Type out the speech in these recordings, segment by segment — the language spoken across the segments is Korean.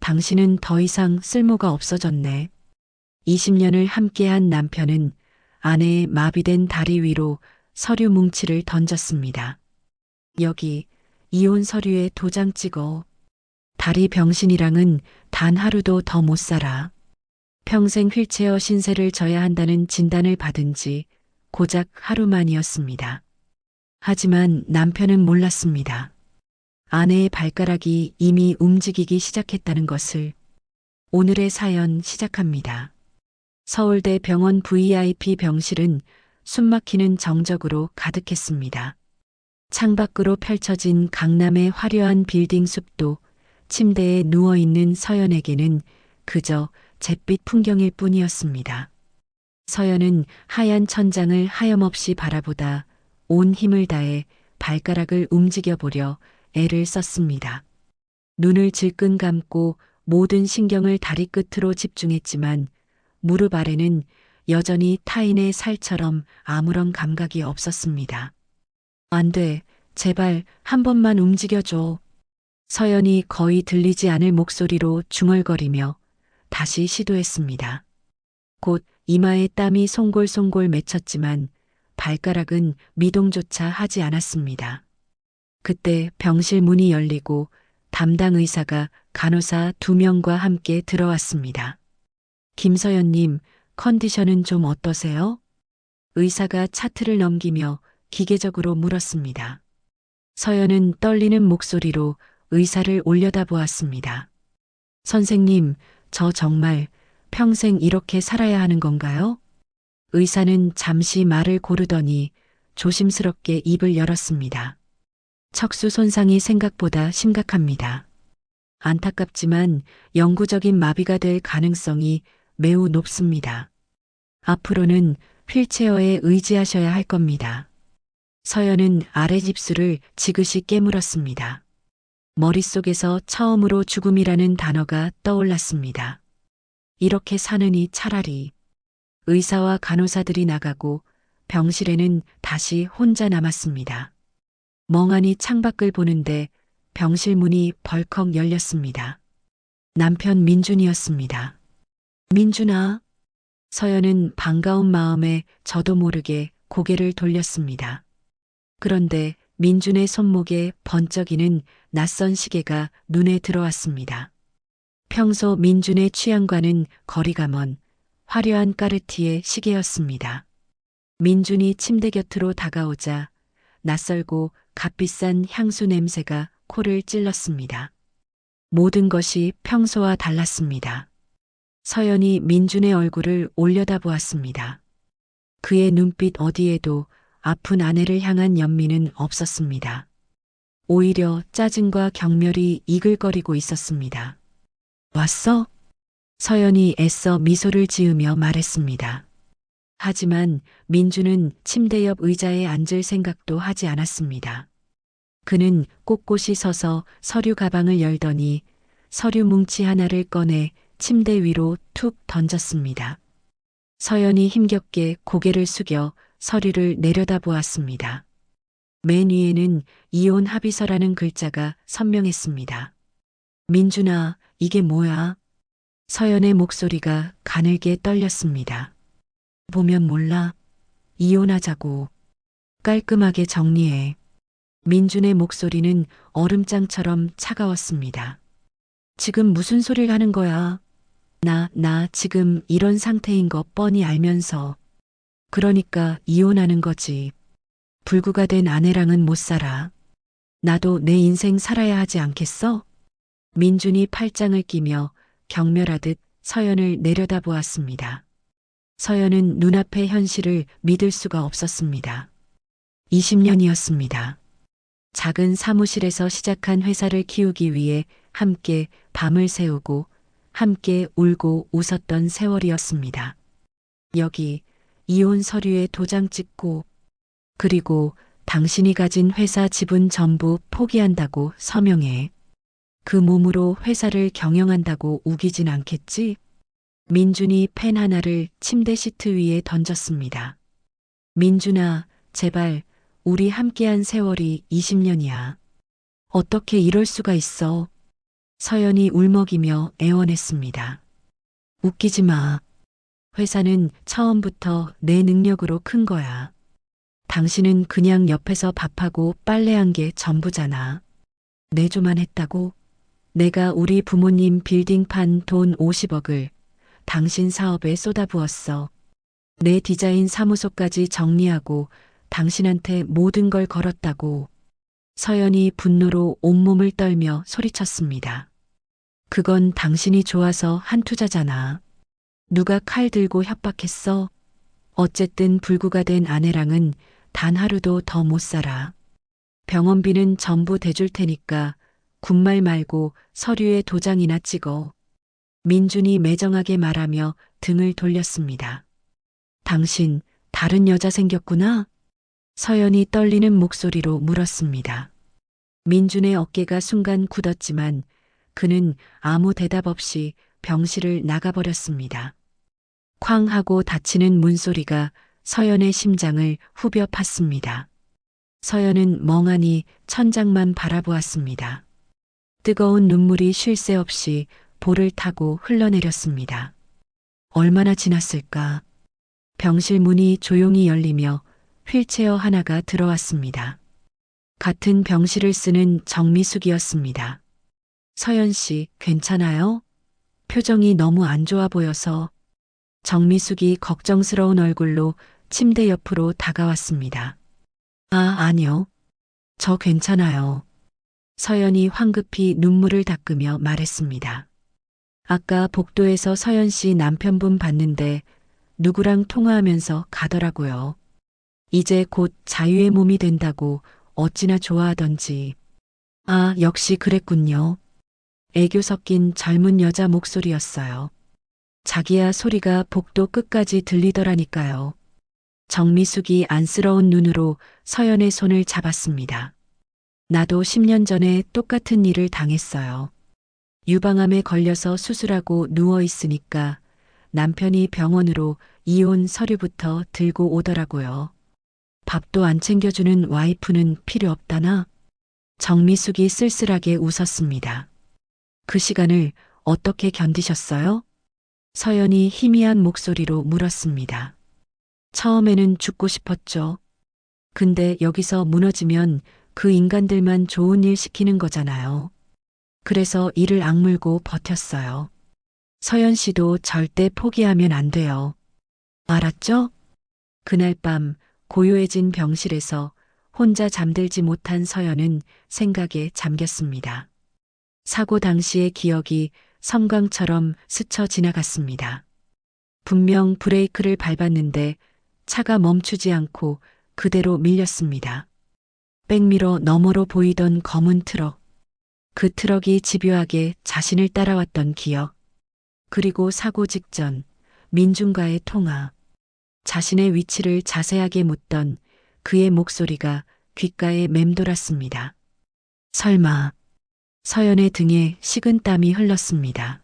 당신은 더 이상 쓸모가 없어졌네. 20년을 함께한 남편은 아내의 마비된 다리 위로 서류 뭉치를 던졌습니다. 여기 이혼 서류에 도장 찍어. 다리 병신이랑은 단 하루도 더 못 살아. 평생 휠체어 신세를 져야 한다는 진단을 받은 지 고작 하루 만이었습니다. 하지만 남편은 몰랐습니다. 아내의 발가락이 이미 움직이기 시작했다는 것을. 오늘의 사연 시작합니다. 서울대 병원 VIP 병실은 숨막히는 정적으로 가득했습니다. 창밖으로 펼쳐진 강남의 화려한 빌딩 숲도 침대에 누워있는 서연에게는 그저 잿빛 풍경일 뿐이었습니다. 서연은 하얀 천장을 하염없이 바라보다 온 힘을 다해 발가락을 움직여보려 애를 썼습니다. 눈을 질끈 감고 모든 신경을 다리 끝으로 집중했지만 무릎 아래는 여전히 타인의 살처럼 아무런 감각이 없었습니다. 안 돼, 제발 한 번만 움직여줘. 서연이 거의 들리지 않을 목소리로 중얼거리며 다시 시도했습니다. 곧 이마에 땀이 송골송골 맺혔지만 발가락은 미동조차 하지 않았습니다. 그때 병실 문이 열리고 담당 의사가 간호사 2명과 함께 들어왔습니다. 김서연님, 컨디션은 좀 어떠세요? 의사가 차트를 넘기며 기계적으로 물었습니다. 서연은 떨리는 목소리로 의사를 올려다보았습니다. 선생님, 저 정말 평생 이렇게 살아야 하는 건가요? 의사는 잠시 말을 고르더니 조심스럽게 입을 열었습니다. 척수 손상이 생각보다 심각합니다. 안타깝지만 영구적인 마비가 될 가능성이 매우 높습니다. 앞으로는 휠체어에 의지하셔야 할 겁니다. 서연은 아랫입술을 지그시 깨물었습니다. 머릿속에서 처음으로 죽음이라는 단어가 떠올랐습니다. 이렇게 사느니 차라리. 의사와 간호사들이 나가고 병실에는 다시 혼자 남았습니다. 멍하니 창밖을 보는데 병실 문이 벌컥 열렸습니다. 남편 민준이었습니다. 민준아. 서연은 반가운 마음에 저도 모르게 고개를 돌렸습니다. 그런데 민준의 손목에 번쩍이는 낯선 시계가 눈에 들어왔습니다. 평소 민준의 취향과는 거리가 먼 화려한 까르티에 시계였습니다. 민준이 침대 곁으로 다가오자 낯설고 값비싼 향수 냄새가 코를 찔렀습니다. 모든 것이 평소와 달랐습니다. 서연이 민준의 얼굴을 올려다보았습니다. 그의 눈빛 어디에도 아픈 아내를 향한 연민은 없었습니다. 오히려 짜증과 경멸이 이글거리고 있었습니다. 왔어? 서연이 애써 미소를 지으며 말했습니다. 하지만 민준은 침대 옆 의자에 앉을 생각도 하지 않았습니다. 그는 꼿꼿이 서서 서류 가방을 열더니 서류 뭉치 하나를 꺼내 침대 위로 툭 던졌습니다. 서연이 힘겹게 고개를 숙여 서류를 내려다보았습니다. 맨 위에는 이혼 합의서라는 글자가 선명했습니다. 민준아, 이게 뭐야? 서연의 목소리가 가늘게 떨렸습니다. 보면 몰라. 이혼하자고. 깔끔하게 정리해. 민준의 목소리는 얼음장처럼 차가웠습니다. 지금 무슨 소리를 하는 거야? 나 지금 이런 상태인 거 뻔히 알면서. 그러니까 이혼하는 거지. 불구가 된 아내랑은 못 살아. 나도 내 인생 살아야 하지 않겠어? 민준이 팔짱을 끼며 경멸하듯 서연을 내려다보았습니다. 서연은 눈앞의 현실을 믿을 수가 없었습니다. 20년이었습니다. 작은 사무실에서 시작한 회사를 키우기 위해 함께 밤을 새우고 함께 울고 웃었던 세월이었습니다. 여기 이혼 서류에 도장 찍고 그리고 당신이 가진 회사 지분 전부 포기한다고 서명해. 그 몸으로 회사를 경영한다고 우기진 않겠지? 민준이 펜 하나를 침대 시트 위에 던졌습니다. 민준아, 제발 우리 함께한 세월이 20년이야. 어떻게 이럴 수가 있어? 서연이 울먹이며 애원했습니다. 웃기지 마. 회사는 처음부터 내 능력으로 큰 거야. 당신은 그냥 옆에서 밥하고 빨래한 게 전부잖아. 내조만 했다고? 내가 우리 부모님 빌딩판 돈 50억을 당신 사업에 쏟아부었어. 내 디자인 사무소까지 정리하고 당신한테 모든 걸 걸었다고. 서연이 분노로 온몸을 떨며 소리쳤습니다. 그건 당신이 좋아서 한 투자잖아. 누가 칼 들고 협박했어? 어쨌든 불구가 된 아내랑은 단 하루도 더 못 살아. 병원비는 전부 대줄 테니까 군말 말고 서류에 도장이나 찍어. 민준이 매정하게 말하며 등을 돌렸습니다. 당신 다른 여자 생겼구나? 서연이 떨리는 목소리로 물었습니다. 민준의 어깨가 순간 굳었지만 그는 아무 대답 없이 병실을 나가버렸습니다. 쾅 하고 닫히는 문소리가 서연의 심장을 후벼 팠습니다. 서연은 멍하니 천장만 바라보았습니다. 뜨거운 눈물이 쉴 새 없이 볼을 타고 흘러내렸습니다. 얼마나 지났을까? 병실 문이 조용히 열리며 휠체어 하나가 들어왔습니다. 같은 병실을 쓰는 정미숙이었습니다. 서연 씨, 괜찮아요? 표정이 너무 안 좋아 보여서. 정미숙이 걱정스러운 얼굴로 침대 옆으로 다가왔습니다. 아니요. 저 괜찮아요. 서연이 황급히 눈물을 닦으며 말했습니다. 아까 복도에서 서연 씨 남편분 봤는데 누구랑 통화하면서 가더라고요. 이제 곧 자유의 몸이 된다고 어찌나 좋아하던지. 역시 그랬군요. 애교 섞인 젊은 여자 목소리였어요. 자기야 소리가 복도 끝까지 들리더라니까요. 정미숙이 안쓰러운 눈으로 서연의 손을 잡았습니다. 나도 10년 전에 똑같은 일을 당했어요. 유방암에 걸려서 수술하고 누워 있으니까 남편이 병원으로 이혼 서류부터 들고 오더라고요. 밥도 안 챙겨주는 와이프는 필요 없다나? 정미숙이 쓸쓸하게 웃었습니다. 그 시간을 어떻게 견디셨어요? 서연이 희미한 목소리로 물었습니다. 처음에는 죽고 싶었죠. 근데 여기서 무너지면 그 인간들만 좋은 일 시키는 거잖아요. 그래서 이를 악물고 버텼어요. 서연 씨도 절대 포기하면 안 돼요. 알았죠? 그날 밤 고요해진 병실에서 혼자 잠들지 못한 서연은 생각에 잠겼습니다. 사고 당시의 기억이 섬광처럼 스쳐 지나갔습니다. 분명 브레이크를 밟았는데 차가 멈추지 않고 그대로 밀렸습니다. 백미러 너머로 보이던 검은 트럭. 그 트럭이 집요하게 자신을 따라왔던 기억. 그리고 사고 직전 민준과의 통화. 자신의 위치를 자세하게 묻던 그의 목소리가 귓가에 맴돌았습니다. 설마. 서연의 등에 식은땀이 흘렀습니다.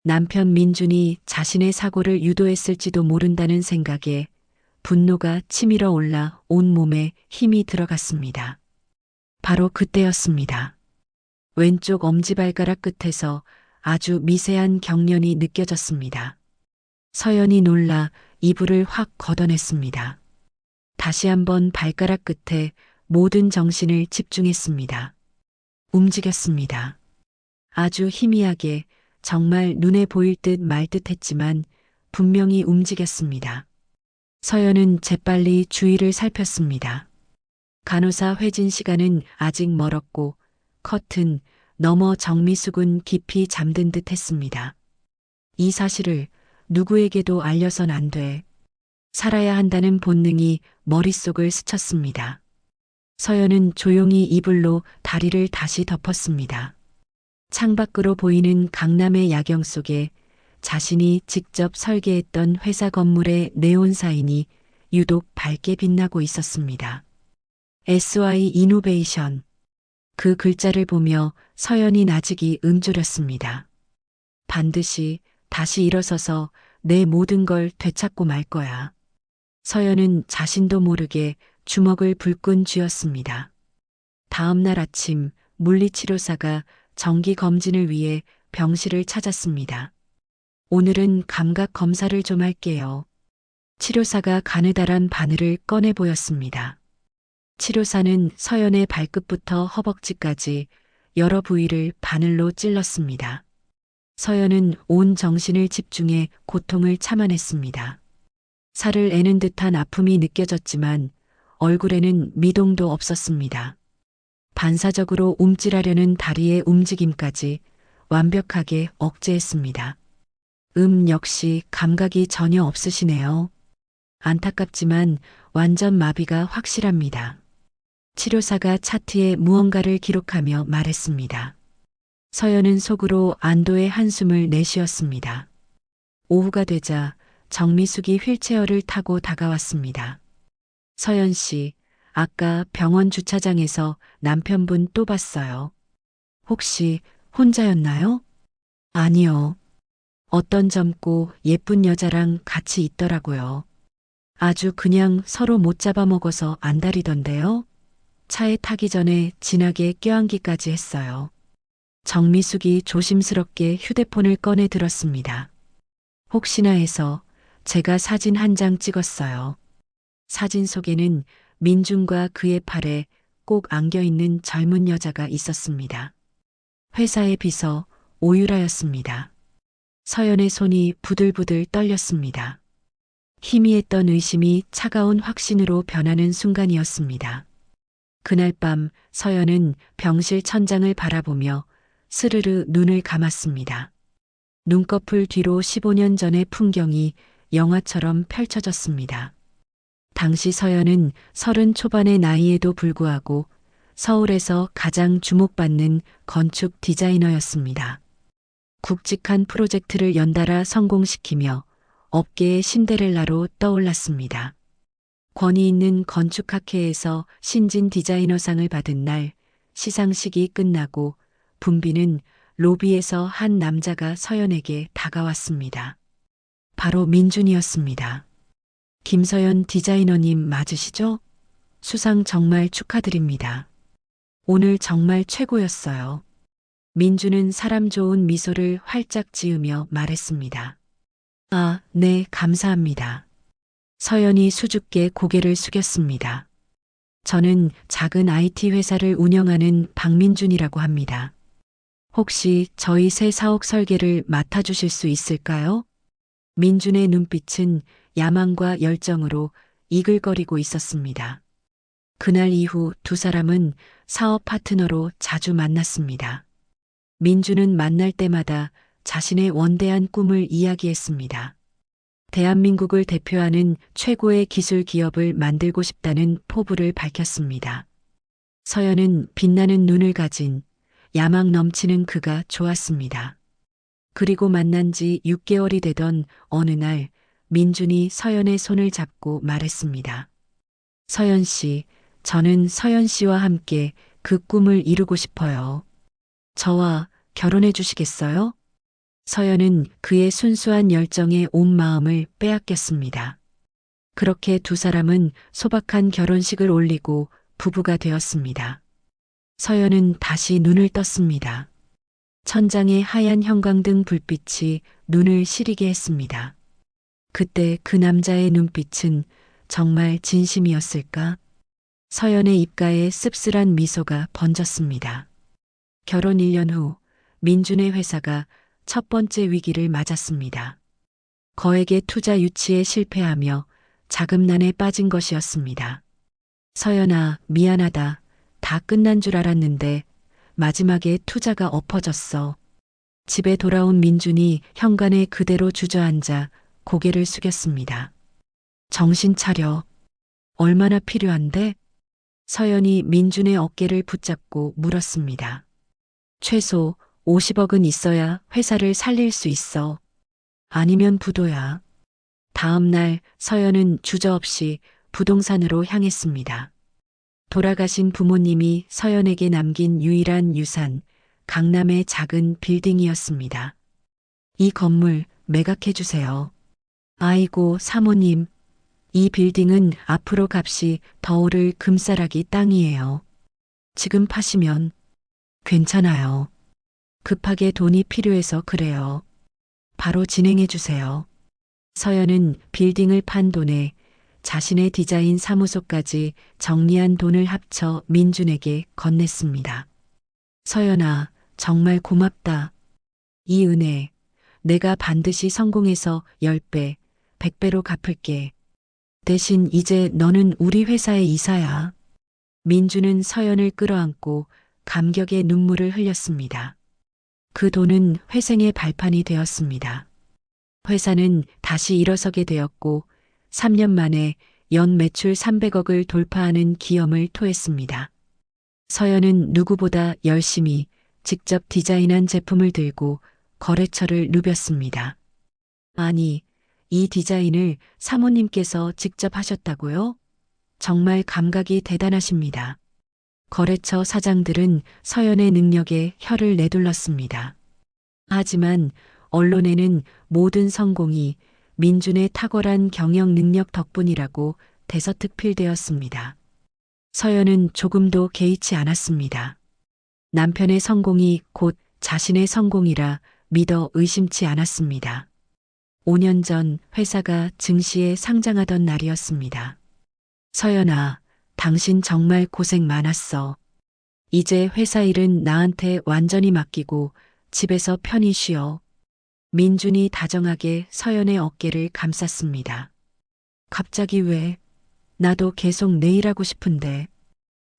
남편 민준이 자신의 사고를 유도했을지도 모른다는 생각에 분노가 치밀어 올라 온몸에 힘이 들어갔습니다. 바로 그때였습니다. 왼쪽 엄지발가락 끝에서 아주 미세한 경련이 느껴졌습니다. 서연이 놀라 이불을 확 걷어냈습니다. 다시 한번 발가락 끝에 모든 정신을 집중했습니다. 움직였습니다. 아주 희미하게 정말 눈에 보일 듯 말 듯 했지만 분명히 움직였습니다. 서연은 재빨리 주위를 살폈습니다. 간호사 회진 시간은 아직 멀었고 커튼 너머 정미숙은 깊이 잠든 듯 했습니다. 이 사실을 누구에게도 알려선 안 돼. 살아야 한다는 본능이 머릿속을 스쳤습니다. 서연은 조용히 이불로 다리를 다시 덮었습니다. 창밖으로 보이는 강남의 야경 속에 자신이 직접 설계했던 회사 건물의 네온 사인이 유독 밝게 빛나고 있었습니다. SY 이노베이션. 그 글자를 보며 서연이 나직이 음조렸습니다. 반드시 다시 일어서서 내 모든 걸 되찾고 말 거야. 서연은 자신도 모르게 주먹을 불끈 쥐었습니다. 다음 날 아침 물리치료사가 정기 검진을 위해 병실을 찾았습니다. 오늘은 감각 검사를 좀 할게요. 치료사가 가느다란 바늘을 꺼내 보였습니다. 치료사는 서연의 발끝부터 허벅지까지 여러 부위를 바늘로 찔렀습니다. 서연은 온 정신을 집중해 고통을 참아냈습니다. 살을 애는 듯한 아픔이 느껴졌지만 얼굴에는 미동도 없었습니다. 반사적으로 움찔하려는 다리의 움직임까지 완벽하게 억제했습니다. 역시 감각이 전혀 없으시네요. 안타깝지만 완전 마비가 확실합니다. 치료사가 차트에 무언가를 기록하며 말했습니다. 서연은 속으로 안도의 한숨을 내쉬었습니다. 오후가 되자 정미숙이 휠체어를 타고 다가왔습니다. 서연 씨, 아까 병원 주차장에서 남편분 또 봤어요. 혹시 혼자였나요? 아니요. 어떤 젊고 예쁜 여자랑 같이 있더라고요. 아주 그냥 서로 못 잡아먹어서 안달이던데요. 차에 타기 전에 진하게 껴안기까지 했어요. 정미숙이 조심스럽게 휴대폰을 꺼내 들었습니다. 혹시나 해서 제가 사진 한 장 찍었어요. 사진 속에는 민준과 그의 팔에 꼭 안겨있는 젊은 여자가 있었습니다. 회사의 비서 오유라였습니다. 서연의 손이 부들부들 떨렸습니다. 희미했던 의심이 차가운 확신으로 변하는 순간이었습니다. 그날 밤 서연은 병실 천장을 바라보며 스르르 눈을 감았습니다. 눈꺼풀 뒤로 15년 전의 풍경이 영화처럼 펼쳐졌습니다. 당시 서연은 30 초반의 나이에도 불구하고 서울에서 가장 주목받는 건축 디자이너였습니다. 굵직한 프로젝트를 연달아 성공시키며 업계의 신데렐라로 떠올랐습니다. 권위 있는 건축학회에서 신진 디자이너상을 받은 날 시상식이 끝나고 분비는 로비에서 한 남자가 서연에게 다가왔습니다. 바로 민준이었습니다. 김서연 디자이너님 맞으시죠? 수상 정말 축하드립니다. 오늘 정말 최고였어요. 민준은 사람 좋은 미소를 활짝 지으며 말했습니다. 아, 네, 감사합니다. 서연이 수줍게 고개를 숙였습니다. 저는 작은 IT 회사를 운영하는 박민준이라고 합니다. 혹시 저희 새 사옥 설계를 맡아주실 수 있을까요? 민준의 눈빛은 야망과 열정으로 이글거리고 있었습니다. 그날 이후 두 사람은 사업 파트너로 자주 만났습니다. 민준은 만날 때마다 자신의 원대한 꿈을 이야기했습니다. 대한민국을 대표하는 최고의 기술 기업을 만들고 싶다는 포부를 밝혔습니다. 서연은 빛나는 눈을 가진 야망 넘치는 그가 좋았습니다. 그리고 만난 지 6개월이 되던 어느 날 민준이 서연의 손을 잡고 말했습니다. 서연 씨, 저는 서연 씨와 함께 그 꿈을 이루고 싶어요. 저와 결혼해 주시겠어요? 서연은 그의 순수한 열정에 온 마음을 빼앗겼습니다. 그렇게 두 사람은 소박한 결혼식을 올리고 부부가 되었습니다. 서연은 다시 눈을 떴습니다. 천장의 하얀 형광등 불빛이 눈을 시리게 했습니다. 그때 그 남자의 눈빛은 정말 진심이었을까? 서연의 입가에 씁쓸한 미소가 번졌습니다. 결혼 1년 후 민준의 회사가 첫 번째 위기를 맞았습니다. 거액의 투자 유치에 실패하며 자금난에 빠진 것이었습니다. 서연아, 미안하다. 다 끝난 줄 알았는데 마지막에 투자가 엎어졌어. 집에 돌아온 민준이 현관에 그대로 주저앉아 고개를 숙였습니다. 정신 차려. 얼마나 필요한데? 서연이 민준의 어깨를 붙잡고 물었습니다. 최소 50억은 있어야 회사를 살릴 수 있어. 아니면 부도야. 다음 날 서연은 주저없이 부동산으로 향했습니다. 돌아가신 부모님이 서연에게 남긴 유일한 유산, 강남의 작은 빌딩이었습니다. 이 건물 매각해 주세요. 아이고, 사모님. 이 빌딩은 앞으로 값이 더 오를 금싸라기 땅이에요. 지금 파시면 괜찮아요. 급하게 돈이 필요해서 그래요. 바로 진행해 주세요. 서연은 빌딩을 판 돈에 자신의 디자인 사무소까지 정리한 돈을 합쳐 민준에게 건넸습니다. 서연아, 정말 고맙다. 이 은혜, 내가 반드시 성공해서 10배, 100배로 갚을게. 대신 이제 너는 우리 회사의 이사야. 민주는 서연을 끌어안고 감격의 눈물을 흘렸습니다. 그 돈은 회생의 발판이 되었습니다. 회사는 다시 일어서게 되었고 3년 만에 연 매출 300억을 돌파하는 기염을 토했습니다. 서연은 누구보다 열심히 직접 디자인한 제품을 들고 거래처를 누볐습니다. 아니, 이 디자인을 사모님께서 직접 하셨다고요? 정말 감각이 대단하십니다. 거래처 사장들은 서연의 능력에 혀를 내둘렀습니다. 하지만 언론에는 모든 성공이 민준의 탁월한 경영 능력 덕분이라고 대서특필되었습니다. 서연은 조금도 개의치 않았습니다. 남편의 성공이 곧 자신의 성공이라 믿어 의심치 않았습니다. 5년 전 회사가 증시에 상장하던 날이었습니다. 서연아, 당신 정말 고생 많았어. 이제 회사 일은 나한테 완전히 맡기고 집에서 편히 쉬어. 민준이 다정하게 서연의 어깨를 감쌌습니다. 갑자기 왜? 나도 계속 내 일하고 싶은데.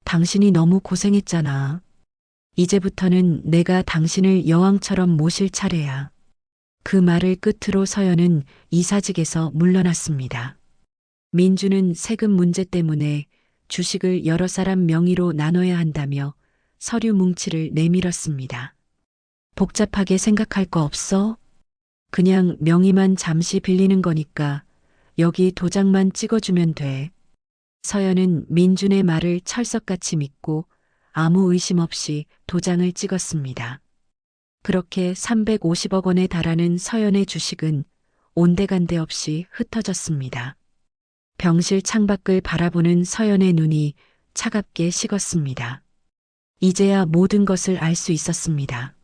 당신이 너무 고생했잖아. 이제부터는 내가 당신을 여왕처럼 모실 차례야. 그 말을 끝으로 서연은 이사직에서 물러났습니다. 민주는 세금 문제 때문에 주식을 여러 사람 명의로 나눠야 한다며 서류 뭉치를 내밀었습니다. 복잡하게 생각할 거 없어? 그냥 명의만 잠시 빌리는 거니까 여기 도장만 찍어주면 돼. 서연은 민준의 말을 철석같이 믿고 아무 의심 없이 도장을 찍었습니다. 그렇게 350억 원에 달하는 서연의 주식은 온데간데 없이 흩어졌습니다. 병실 창밖을 바라보는 서연의 눈이 차갑게 식었습니다. 이제야 모든 것을 알 수 있었습니다.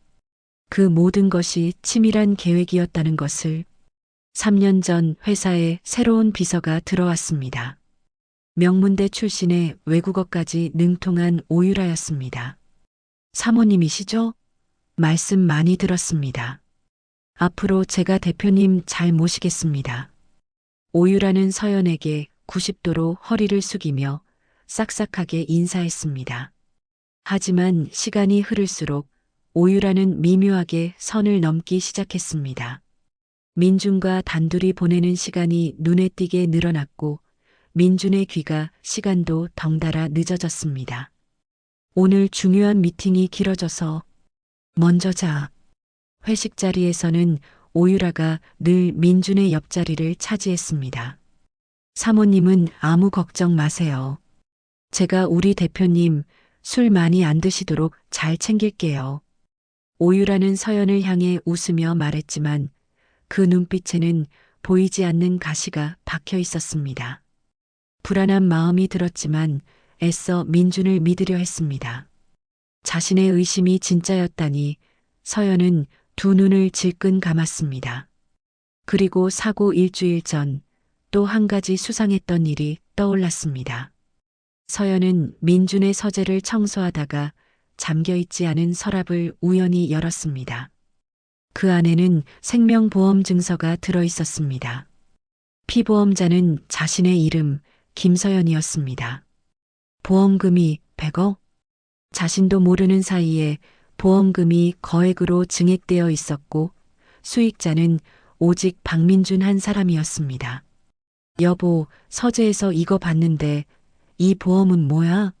그 모든 것이 치밀한 계획이었다는 것을. 3년 전 회사에 새로운 비서가 들어왔습니다. 명문대 출신의 외국어까지 능통한 오유라였습니다. 사모님이시죠? 말씀 많이 들었습니다. 앞으로 제가 대표님 잘 모시겠습니다. 오유라는 서연에게 90도로 허리를 숙이며 싹싹하게 인사했습니다. 하지만 시간이 흐를수록 오유라는 미묘하게 선을 넘기 시작했습니다. 민준과 단둘이 보내는 시간이 눈에 띄게 늘어났고 민준의 귀가 시간도 덩달아 늦어졌습니다. 오늘 중요한 미팅이 길어져서 먼저 자. 회식 자리에서는 오유라가 늘 민준의 옆자리를 차지했습니다. 사모님은 아무 걱정 마세요. 제가 우리 대표님 술 많이 안 드시도록 잘 챙길게요. 오유라는 서연을 향해 웃으며 말했지만 그 눈빛에는 보이지 않는 가시가 박혀 있었습니다. 불안한 마음이 들었지만 애써 민준을 믿으려 했습니다. 자신의 의심이 진짜였다니 서연은 두 눈을 질끈 감았습니다. 그리고 사고 일주일 전 또 한 가지 수상했던 일이 떠올랐습니다. 서연은 민준의 서재를 청소하다가 잠겨있지 않은 서랍을 우연히 열었습니다. 그 안에는 생명보험 증서가 들어있었습니다. 피보험자는 자신의 이름 김서연이었습니다. 보험금이 100억? 자신도 모르는 사이에 보험금이 거액으로 증액되어 있었고 수익자는 오직 박민준 한 사람이었습니다. 여보, 서재에서 이거 봤는데 이 보험은 뭐야?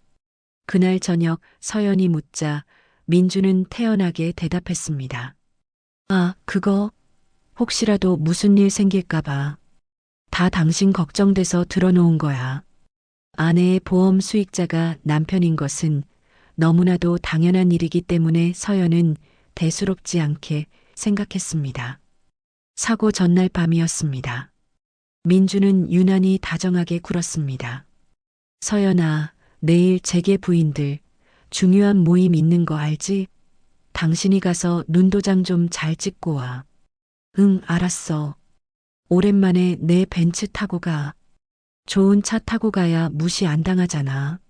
그날 저녁 서연이 묻자 민준은 태연하게 대답했습니다. 아, 그거 혹시라도 무슨 일 생길까봐. 다 당신 걱정돼서 들어놓은 거야. 아내의 보험 수익자가 남편인 것은 너무나도 당연한 일이기 때문에 서연은 대수롭지 않게 생각했습니다. 사고 전날 밤이었습니다. 민주는 유난히 다정하게 굴었습니다. 서연아, 내일 재계 부인들 중요한 모임 있는 거 알지? 당신이 가서 눈도장 좀 잘 찍고 와. 응, 알았어. 오랜만에 내 벤츠 타고 가. 좋은 차 타고 가야 무시 안 당하잖아.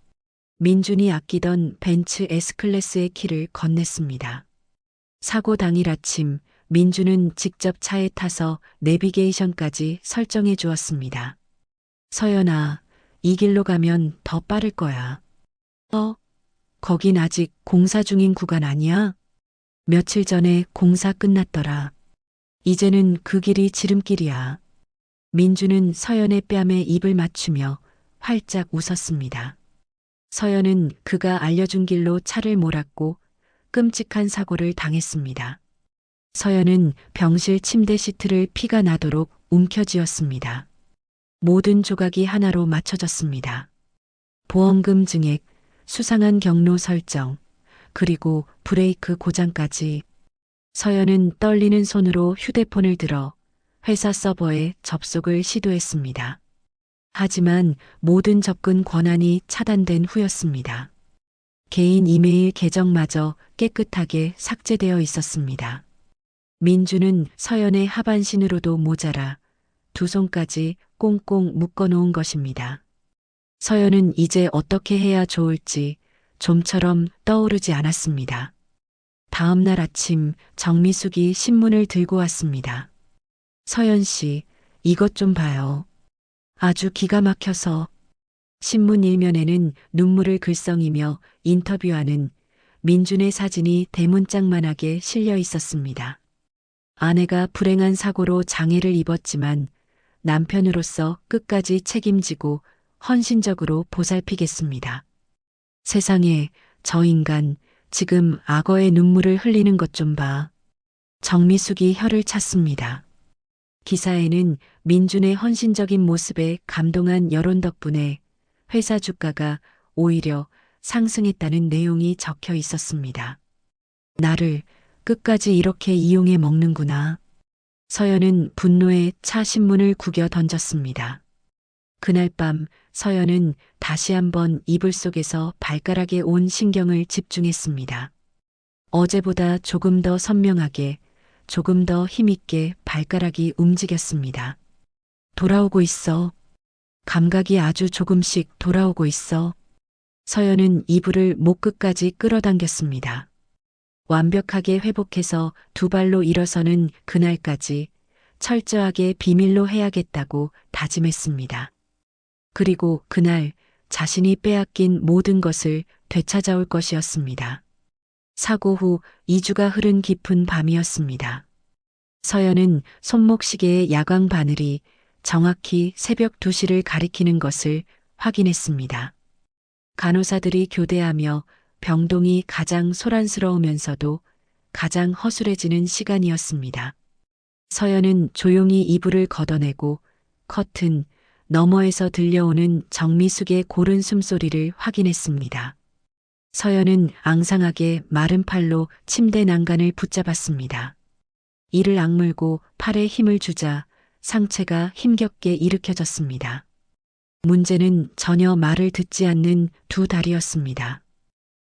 민준이 아끼던 벤츠 S클래스의 키를 건넸습니다. 사고 당일 아침, 민준은 직접 차에 타서 내비게이션까지 설정해 주었습니다. 서연아, 이 길로 가면 더 빠를 거야. 거긴 아직 공사 중인 구간 아니야? 며칠 전에 공사 끝났더라. 이제는 그 길이 지름길이야. 민주는 서연의 뺨에 입을 맞추며 활짝 웃었습니다. 서연은 그가 알려준 길로 차를 몰았고 끔찍한 사고를 당했습니다. 서연은 병실 침대 시트를 피가 나도록 움켜쥐었습니다. 모든 조각이 하나로 맞춰졌습니다. 보험금 증액, 수상한 경로 설정, 그리고 브레이크 고장까지. 서연은 떨리는 손으로 휴대폰을 들어 회사 서버에 접속을 시도했습니다. 하지만 모든 접근 권한이 차단된 후였습니다. 개인 이메일 계정마저 깨끗하게 삭제되어 있었습니다. 민주는 서연의 하반신으로도 모자라 두 손까지 꽁꽁 묶어놓은 것입니다. 서연은 이제 어떻게 해야 좋을지 좀처럼 떠오르지 않았습니다. 다음 날 아침 정미숙이 신문을 들고 왔습니다. 서연 씨, 이것 좀 봐요. 아주 기가 막혀서. 신문 일면에는 눈물을 글썽이며 인터뷰하는 민준의 사진이 대문짝만하게 실려 있었습니다. 아내가 불행한 사고로 장애를 입었지만 남편으로서 끝까지 책임지고 헌신적으로 보살피겠습니다. 세상에, 저 인간 지금 악어의 눈물을 흘리는 것 좀 봐. 정미숙이 혀를 찼습니다. 기사에는 민준의 헌신적인 모습에 감동한 여론 덕분에 회사 주가가 오히려 상승했다는 내용이 적혀 있었습니다. 나를 끝까지 이렇게 이용해 먹는구나. 서연은 분노에 차 신문을 구겨 던졌습니다. 그날 밤 서연은 다시 한번 이불 속에서 발가락에 온 신경을 집중했습니다. 어제보다 조금 더 선명하게, 조금 더 힘있게 발가락이 움직였습니다. 돌아오고 있어. 감각이 아주 조금씩 돌아오고 있어. 서연은 이불을 목 끝까지 끌어당겼습니다. 완벽하게 회복해서 두 발로 일어서는 그날까지 철저하게 비밀로 해야겠다고 다짐했습니다. 그리고 그날 자신이 빼앗긴 모든 것을 되찾아올 것이었습니다. 사고 후 2주가 흐른 깊은 밤이었습니다. 서연은 손목시계의 야광 바늘이 정확히 새벽 2시를 가리키는 것을 확인했습니다. 간호사들이 교대하며 병동이 가장 소란스러우면서도 가장 허술해지는 시간이었습니다. 서연은 조용히 이불을 걷어내고 커튼 너머에서 들려오는 정미숙의 고른 숨소리를 확인했습니다. 서연은 앙상하게 마른 팔로 침대 난간을 붙잡았습니다. 이를 악물고 팔에 힘을 주자 상체가 힘겹게 일으켜졌습니다. 문제는 전혀 말을 듣지 않는 두 다리였습니다.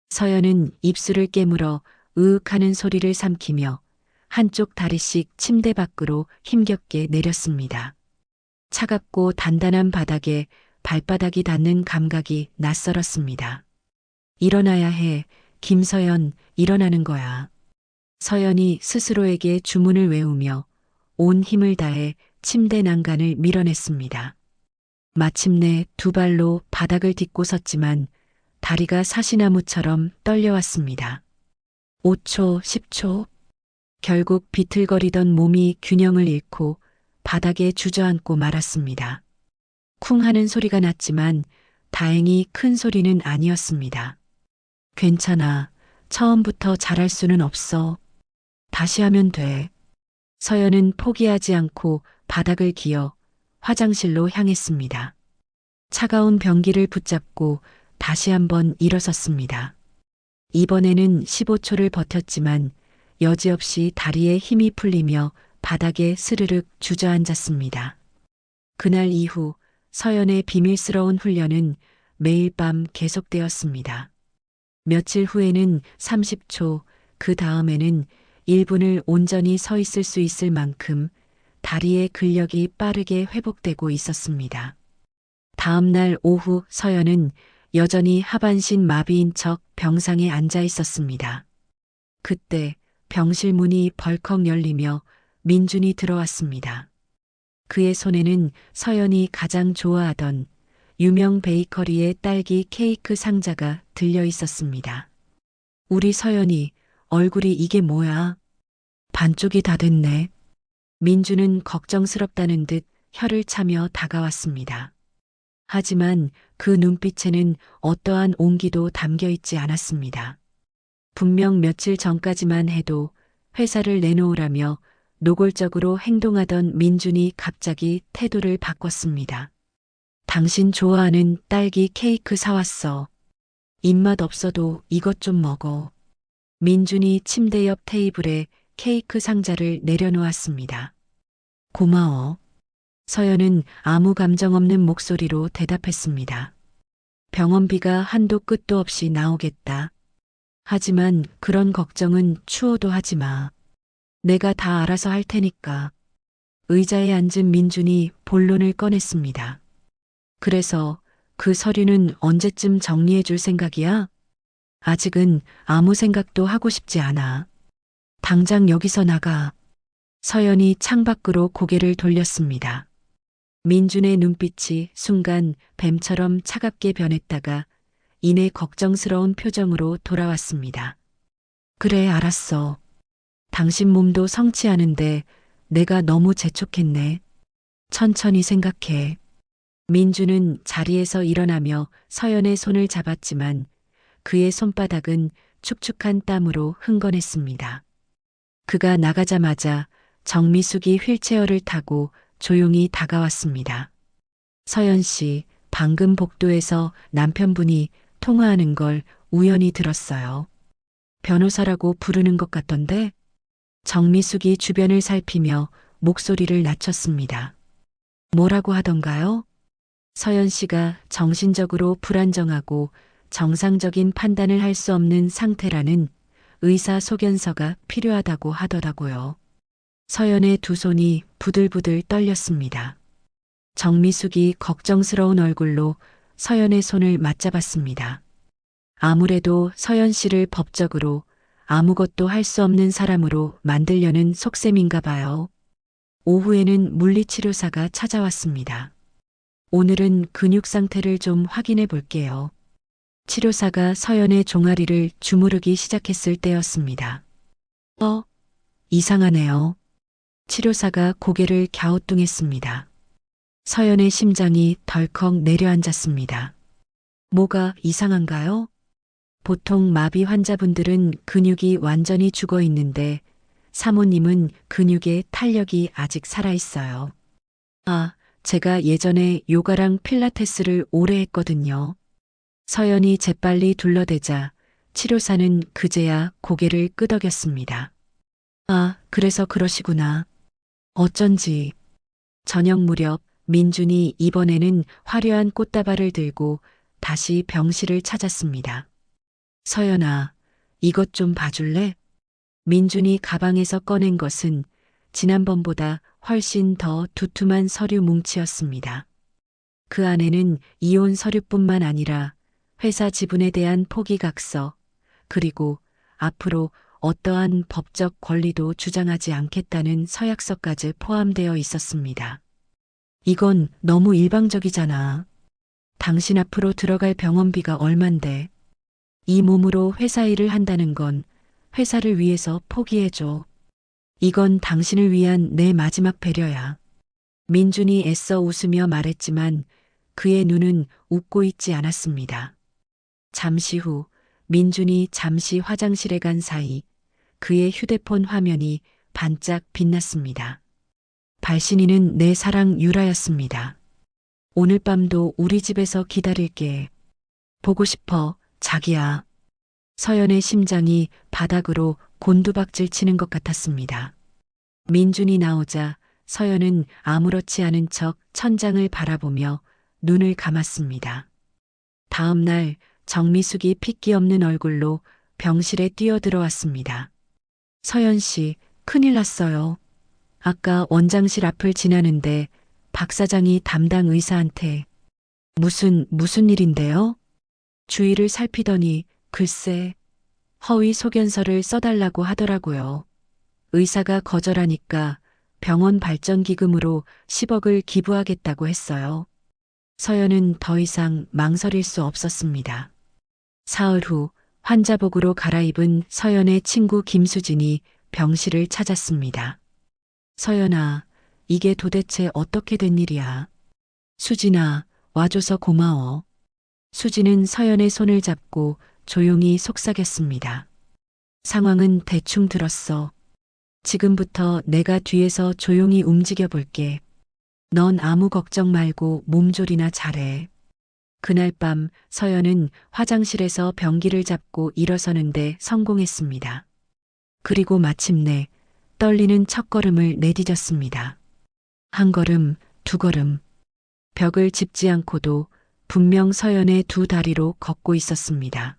서연은 입술을 깨물어 으윽하는 소리를 삼키며 한쪽 다리씩 침대 밖으로 힘겹게 내렸습니다. 차갑고 단단한 바닥에 발바닥이 닿는 감각이 낯설었습니다. 일어나야 해. 김서연, 일어나는 거야. 서연이 스스로에게 주문을 외우며 온 힘을 다해 침대 난간을 밀어냈습니다. 마침내 두 발로 바닥을 딛고 섰지만 다리가 사시나무처럼 떨려왔습니다. 5초, 10초. 결국 비틀거리던 몸이 균형을 잃고 바닥에 주저앉고 말았습니다. 쿵 하는 소리가 났지만 다행히 큰 소리는 아니었습니다. 괜찮아. 처음부터 잘할 수는 없어. 다시 하면 돼. 서연은 포기하지 않고 바닥을 기어 화장실로 향했습니다. 차가운 변기를 붙잡고 다시 한번 일어섰습니다. 이번에는 15초를 버텼지만 여지없이 다리에 힘이 풀리며 바닥에 스르륵 주저앉았습니다. 그날 이후 서연의 비밀스러운 훈련은 매일 밤 계속되었습니다. 며칠 후에는 30초, 그 다음에는 1분을 온전히 서 있을 수 있을 만큼 다리의 근력이 빠르게 회복되고 있었습니다. 다음 날 오후 서연은 여전히 하반신 마비인 척 병상에 앉아 있었습니다. 그때 병실 문이 벌컥 열리며 민준이 들어왔습니다. 그의 손에는 서연이 가장 좋아하던 유명 베이커리의 딸기 케이크 상자가 들려 있었습니다. 우리 서연이 얼굴이 이게 뭐야? 반쪽이 다 됐네. 민주는 걱정스럽다는 듯 혀를 차며 다가왔습니다. 하지만 그 눈빛에는 어떠한 온기도 담겨 있지 않았습니다. 분명 며칠 전까지만 해도 회사를 내놓으라며 노골적으로 행동하던 민준이 갑자기 태도를 바꿨습니다. 당신 좋아하는 딸기 케이크 사왔어. 입맛 없어도 이것 좀 먹어. 민준이 침대 옆 테이블에 케이크 상자를 내려놓았습니다. 고마워. 서연은 아무 감정 없는 목소리로 대답했습니다. 병원비가 한도 끝도 없이 나오겠다. 하지만 그런 걱정은 추워도 하지 마. 내가 다 알아서 할 테니까. 의자에 앉은 민준이 본론을 꺼냈습니다. 그래서 그 서류는 언제쯤 정리해 줄 생각이야? 아직은 아무 생각도 하고 싶지 않아. 당장 여기서 나가. 서연이 창밖으로 고개를 돌렸습니다. 민준의 눈빛이 순간 뱀처럼 차갑게 변했다가 이내 걱정스러운 표정으로 돌아왔습니다. 그래, 알았어. 당신 몸도 성취하는데 내가 너무 재촉했네. 천천히 생각해. 민주는 자리에서 일어나며 서연의 손을 잡았지만 그의 손바닥은 축축한 땀으로 흥건했습니다. 그가 나가자마자 정미숙이 휠체어를 타고 조용히 다가왔습니다. 서연 씨, 방금 복도에서 남편분이 통화하는 걸 우연히 들었어요. 변호사라고 부르는 것 같던데? 정미숙이 주변을 살피며 목소리를 낮췄습니다. 뭐라고 하던가요? 서연 씨가 정신적으로 불안정하고 정상적인 판단을 할 수 없는 상태라는 의사소견서가 필요하다고 하더라고요. 서연의 두 손이 부들부들 떨렸습니다. 정미숙이 걱정스러운 얼굴로 서연의 손을 맞잡았습니다. 아무래도 서연 씨를 법적으로 아무것도 할 수 없는 사람으로 만들려는 속셈인가 봐요. 오후에는 물리치료사가 찾아왔습니다. 오늘은 근육 상태를 좀 확인해 볼게요. 치료사가 서연의 종아리를 주무르기 시작했을 때였습니다. 이상하네요. 치료사가 고개를 갸우뚱했습니다. 서연의 심장이 덜컥 내려앉았습니다. 뭐가 이상한가요? 보통 마비 환자분들은 근육이 완전히 죽어 있는데 사모님은 근육에 탄력이 아직 살아있어요. 제가 예전에 요가랑 필라테스를 오래 했거든요. 서연이 재빨리 둘러대자 치료사는 그제야 고개를 끄덕였습니다. 그래서 그러시구나. 어쩐지. 저녁 무렵 민준이 이번에는 화려한 꽃다발을 들고 다시 병실을 찾았습니다. 서연아, 이것 좀 봐줄래? 민준이 가방에서 꺼낸 것은 지난번보다 훨씬 더 두툼한 서류 뭉치였습니다. 그 안에는 이혼 서류뿐만 아니라 회사 지분에 대한 포기각서, 그리고 앞으로 어떠한 법적 권리도 주장하지 않겠다는 서약서까지 포함되어 있었습니다. 이건 너무 일방적이잖아. 당신 앞으로 들어갈 병원비가 얼만데. 이 몸으로 회사 일을 한다는 건 회사를 위해서 포기해줘. 이건 당신을 위한 내 마지막 배려야. 민준이 애써 웃으며 말했지만 그의 눈은 웃고 있지 않았습니다. 잠시 후 민준이 잠시 화장실에 간 사이 그의 휴대폰 화면이 반짝 빛났습니다. 발신인은 내 사랑 유라였습니다. 오늘 밤도 우리 집에서 기다릴게. 보고 싶어, 자기야. 서연의 심장이 바닥으로 곤두박질 치는 것 같았습니다. 민준이 나오자 서연은 아무렇지 않은 척 천장을 바라보며 눈을 감았습니다. 다음 날 정미숙이 핏기 없는 얼굴로 병실에 뛰어들어왔습니다. 서연 씨, 큰일 났어요. 아까 원장실 앞을 지나는데 박 사장이 담당 의사한테 무슨 일인데요? 주위를 살피더니 글쎄 허위 소견서를 써달라고 하더라고요. 의사가 거절하니까 병원 발전 기금으로 10억을 기부하겠다고 했어요. 서연은 더 이상 망설일 수 없었습니다. 사흘 후 환자복으로 갈아입은 서연의 친구 김수진이 병실을 찾았습니다. 서연아, 이게 도대체 어떻게 된 일이야? 수진아, 와줘서 고마워. 수진은 서연의 손을 잡고 조용히 속삭였습니다. 상황은 대충 들었어. 지금부터 내가 뒤에서 조용히 움직여 볼게. 넌 아무 걱정 말고 몸조리나 잘해. 그날 밤 서연은 화장실에서 변기를 잡고 일어서는데 성공했습니다. 그리고 마침내 떨리는 첫걸음을 내디뎠습니다. 한 걸음, 두 걸음. 벽을 짚지 않고도 분명 서연의 두 다리로 걷고 있었습니다.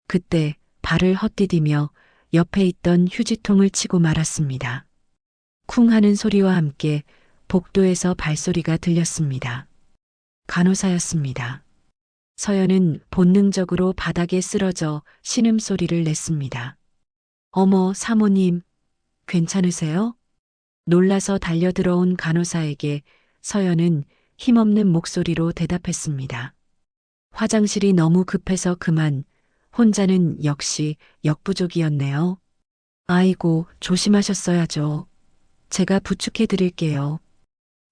그때 발을 헛디디며 옆에 있던 휴지통을 치고 말았습니다. 쿵 하는 소리와 함께 복도에서 발소리가 들렸습니다. 간호사였습니다. 서연은 본능적으로 바닥에 쓰러져 신음소리를 냈습니다. 어머, 사모님, 괜찮으세요? 놀라서 달려들어온 간호사에게 서연은 힘없는 목소리로 대답했습니다. 화장실이 너무 급해서 그만, 혼자는 역시 역부족이었네요. 아이고, 조심하셨어야죠. 제가 부축해 드릴게요.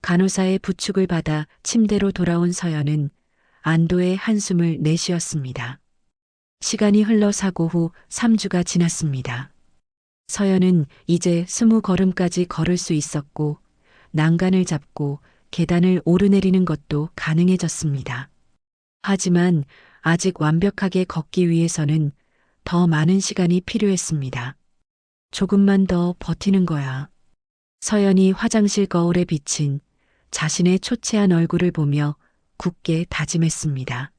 간호사의 부축을 받아 침대로 돌아온 서연은 안도의 한숨을 내쉬었습니다. 시간이 흘러 사고 후 3주가 지났습니다. 서연은 이제 20걸음까지 걸을 수 있었고 난간을 잡고 계단을 오르내리는 것도 가능해졌습니다. 하지만 아직 완벽하게 걷기 위해서는 더 많은 시간이 필요했습니다. 조금만 더 버티는 거야. 서연이 화장실 거울에 비친 자신의 초췌한 얼굴을 보며 굳게 다짐했습니다.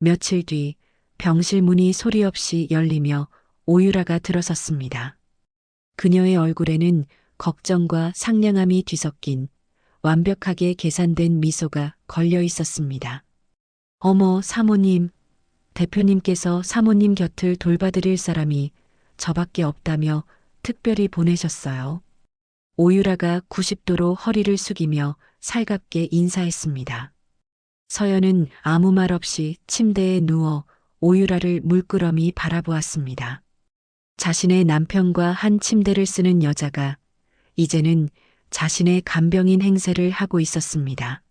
며칠 뒤 병실 문이 소리 없이 열리며 오유라가 들어섰습니다. 그녀의 얼굴에는 걱정과 상냥함이 뒤섞인 완벽하게 계산된 미소가 걸려 있었습니다. 어머, 사모님, 대표님께서 사모님 곁을 돌봐드릴 사람이 저밖에 없다며 특별히 보내셨어요. 오유라가 90도로 허리를 숙이며 살갑게 인사했습니다. 서연은 아무 말 없이 침대에 누워 오유라를 물끄러미 바라보았습니다. 자신의 남편과 한 침대를 쓰는 여자가 이제는 자신의 간병인 행세를 하고 있었습니다.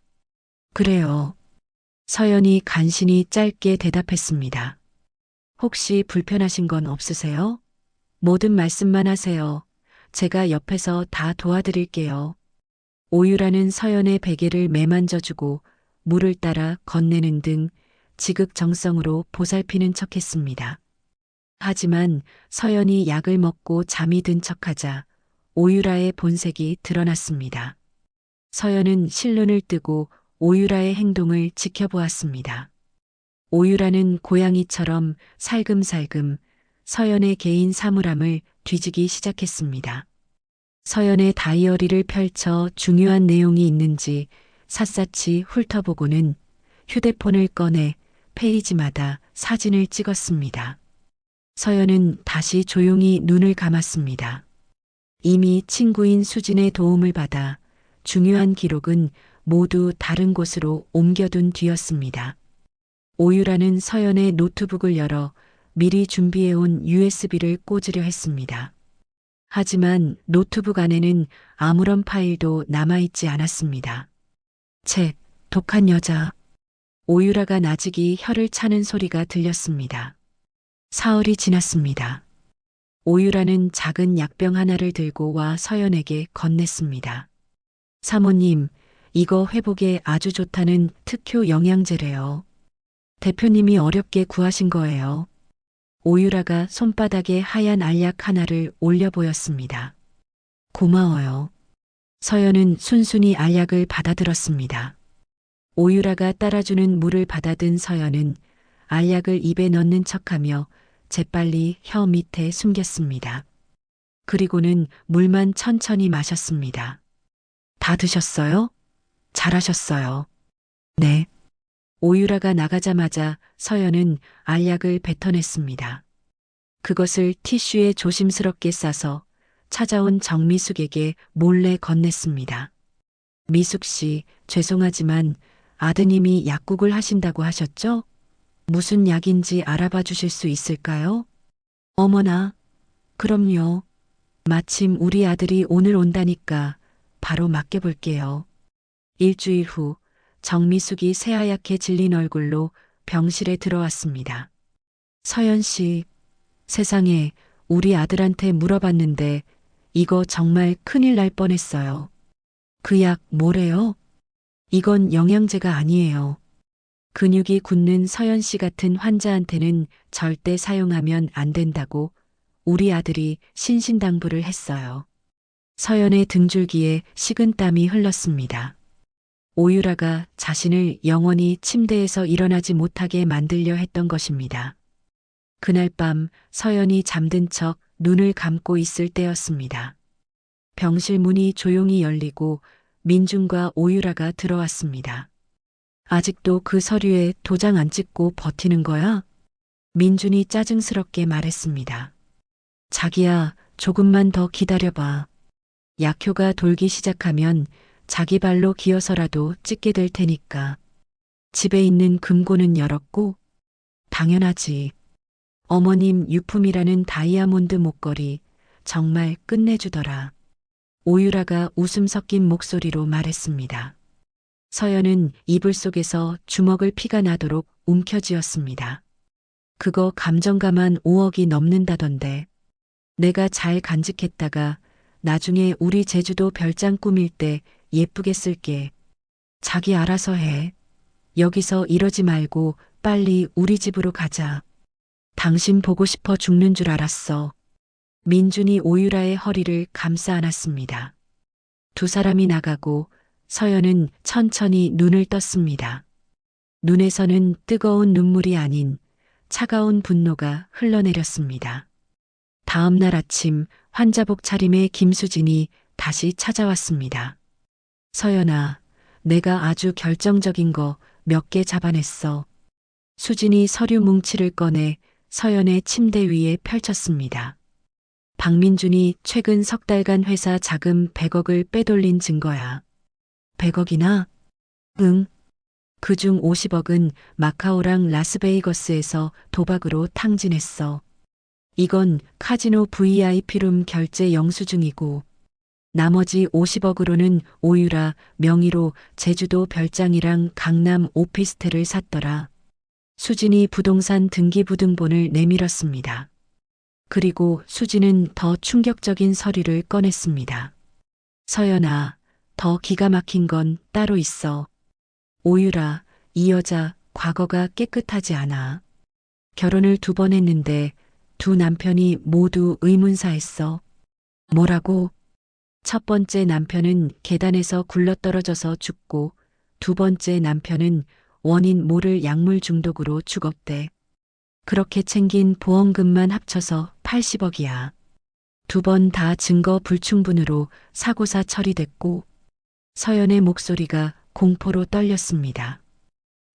그래요. 서연이 간신히 짧게 대답했습니다. 혹시 불편하신 건 없으세요? 모든 말씀만 하세요. 제가 옆에서 다 도와드릴게요. 오유라는 서연의 베개를 매만져주고 물을 따라 건네는 등 지극정성으로 보살피는 척했습니다. 하지만 서연이 약을 먹고 잠이 든 척하자 오유라의 본색이 드러났습니다. 서연은 실눈을 뜨고 오유라의 행동을 지켜보았습니다. 오유라는 고양이처럼 살금살금 서연의 개인 사물함을 뒤지기 시작했습니다. 서연의 다이어리를 펼쳐 중요한 내용이 있는지 샅샅이 훑어보고는 휴대폰을 꺼내 페이지마다 사진을 찍었습니다. 서연은 다시 조용히 눈을 감았습니다. 이미 친구인 수진의 도움을 받아 중요한 기록은 모두 다른 곳으로 옮겨둔 뒤였습니다. 오유라는 서연의 노트북을 열어 미리 준비해온 USB를 꽂으려 했습니다. 하지만 노트북 안에는 아무런 파일도 남아있지 않았습니다. 쳇, 독한 여자. 오유라가 나직이 혀를 차는 소리가 들렸습니다. 사흘이 지났습니다. 오유라는 작은 약병 하나를 들고 와 서연에게 건넸습니다. 사모님, 이거 회복에 아주 좋다는 특효 영양제래요. 대표님이 어렵게 구하신 거예요. 오유라가 손바닥에 하얀 알약 하나를 올려 보였습니다. 고마워요. 서연은 순순히 알약을 받아들었습니다. 오유라가 따라주는 물을 받아든 서연은 알약을 입에 넣는 척하며 재빨리 혀 밑에 숨겼습니다. 그리고는 물만 천천히 마셨습니다. 다 드셨어요? 잘하셨어요. 네. 오유라가 나가자마자 서연은 알약을 뱉어냈습니다. 그것을 티슈에 조심스럽게 싸서 찾아온 정미숙에게 몰래 건넸습니다. 미숙 씨, 죄송하지만 아드님이 약국을 하신다고 하셨죠? 무슨 약인지 알아봐 주실 수 있을까요? 어머나, 그럼요. 마침 우리 아들이 오늘 온다니까 바로 맡겨볼게요. 일주일 후 정미숙이 새하얗게 질린 얼굴로 병실에 들어왔습니다. 서연 씨, 세상에 우리 아들한테 물어봤는데 이거 정말 큰일 날 뻔했어요. 그 약 뭐래요? 이건 영양제가 아니에요. 근육이 굳는 서연 씨 같은 환자한테는 절대 사용하면 안 된다고 우리 아들이 신신당부를 했어요. 서연의 등줄기에 식은땀이 흘렀습니다. 오유라가 자신을 영원히 침대에서 일어나지 못하게 만들려 했던 것입니다. 그날 밤 서연이 잠든 척 눈을 감고 있을 때였습니다. 병실 문이 조용히 열리고 민준과 오유라가 들어왔습니다. 아직도 그 서류에 도장 안 찍고 버티는 거야? 민준이 짜증스럽게 말했습니다. 자기야, 조금만 더 기다려봐. 약효가 돌기 시작하면 자기 발로 기어서라도 찍게 될 테니까. 집에 있는 금고는 열었고? 당연하지. 어머님 유품이라는 다이아몬드 목걸이 정말 끝내주더라. 오유라가 웃음 섞인 목소리로 말했습니다. 서연은 이불 속에서 주먹을 피가 나도록 움켜쥐었습니다. 그거 감정가만 5억이 넘는다던데. 내가 잘 간직했다가 나중에 우리 제주도 별장 꾸밀 때 예쁘게 쓸게. 자기 알아서 해. 여기서 이러지 말고 빨리 우리 집으로 가자. 당신 보고 싶어 죽는 줄 알았어. 민준이 오유라의 허리를 감싸 안았습니다. 두 사람이 나가고 서연은 천천히 눈을 떴습니다. 눈에서는 뜨거운 눈물이 아닌 차가운 분노가 흘러내렸습니다. 다음 날 아침 환자복 차림의 김수진이 다시 찾아왔습니다. 서연아, 내가 아주 결정적인 거 몇 개 잡아냈어. 수진이 서류 뭉치를 꺼내 서연의 침대 위에 펼쳤습니다. 박민준이 최근 석 달간 회사 자금 100억을 빼돌린 증거야. 100억이나? 응. 그중 50억은 마카오랑 라스베이거스에서 도박으로 탕진했어. 이건 카지노 VIP룸 결제 영수증이고 나머지 50억으로는 오유라 명의로 제주도 별장이랑 강남 오피스텔을 샀더라. 수진이 부동산 등기부등본을 내밀었습니다. 그리고 수진은 더 충격적인 서류를 꺼냈습니다. 서연아, 더 기가 막힌 건 따로 있어. 오유라, 이 여자 과거가 깨끗하지 않아. 결혼을 2번 했는데 두 남편이 모두 의문사했어. 뭐라고? 첫 번째 남편은 계단에서 굴러떨어져서 죽고 두 번째 남편은 원인 모를 약물 중독으로 죽었대. 그렇게 챙긴 보험금만 합쳐서 80억이야. 2번 다 증거 불충분으로 사고사 처리됐고 서연의 목소리가 공포로 떨렸습니다.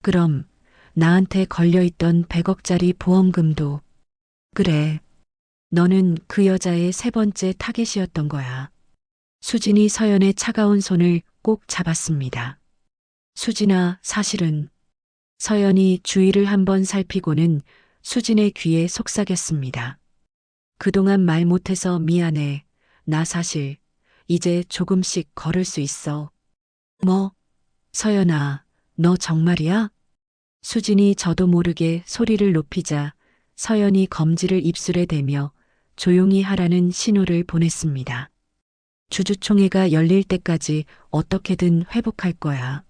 그럼 나한테 걸려있던 100억짜리 보험금도. 그래. 너는 그 여자의 3번째 타겟이었던 거야. 수진이 서연의 차가운 손을 꼭 잡았습니다. 수진아, 사실은. 서연이 주위를 한번 살피고는 수진의 귀에 속삭였습니다. 그동안 말 못해서 미안해. 나 사실 이제 조금씩 걸을 수 있어. 뭐? 서연아, 너 정말이야? 수진이 저도 모르게 소리를 높이자 서연이 검지를 입술에 대며 조용히 하라는 신호를 보냈습니다. 주주총회가 열릴 때까지 어떻게든 회복할 거야.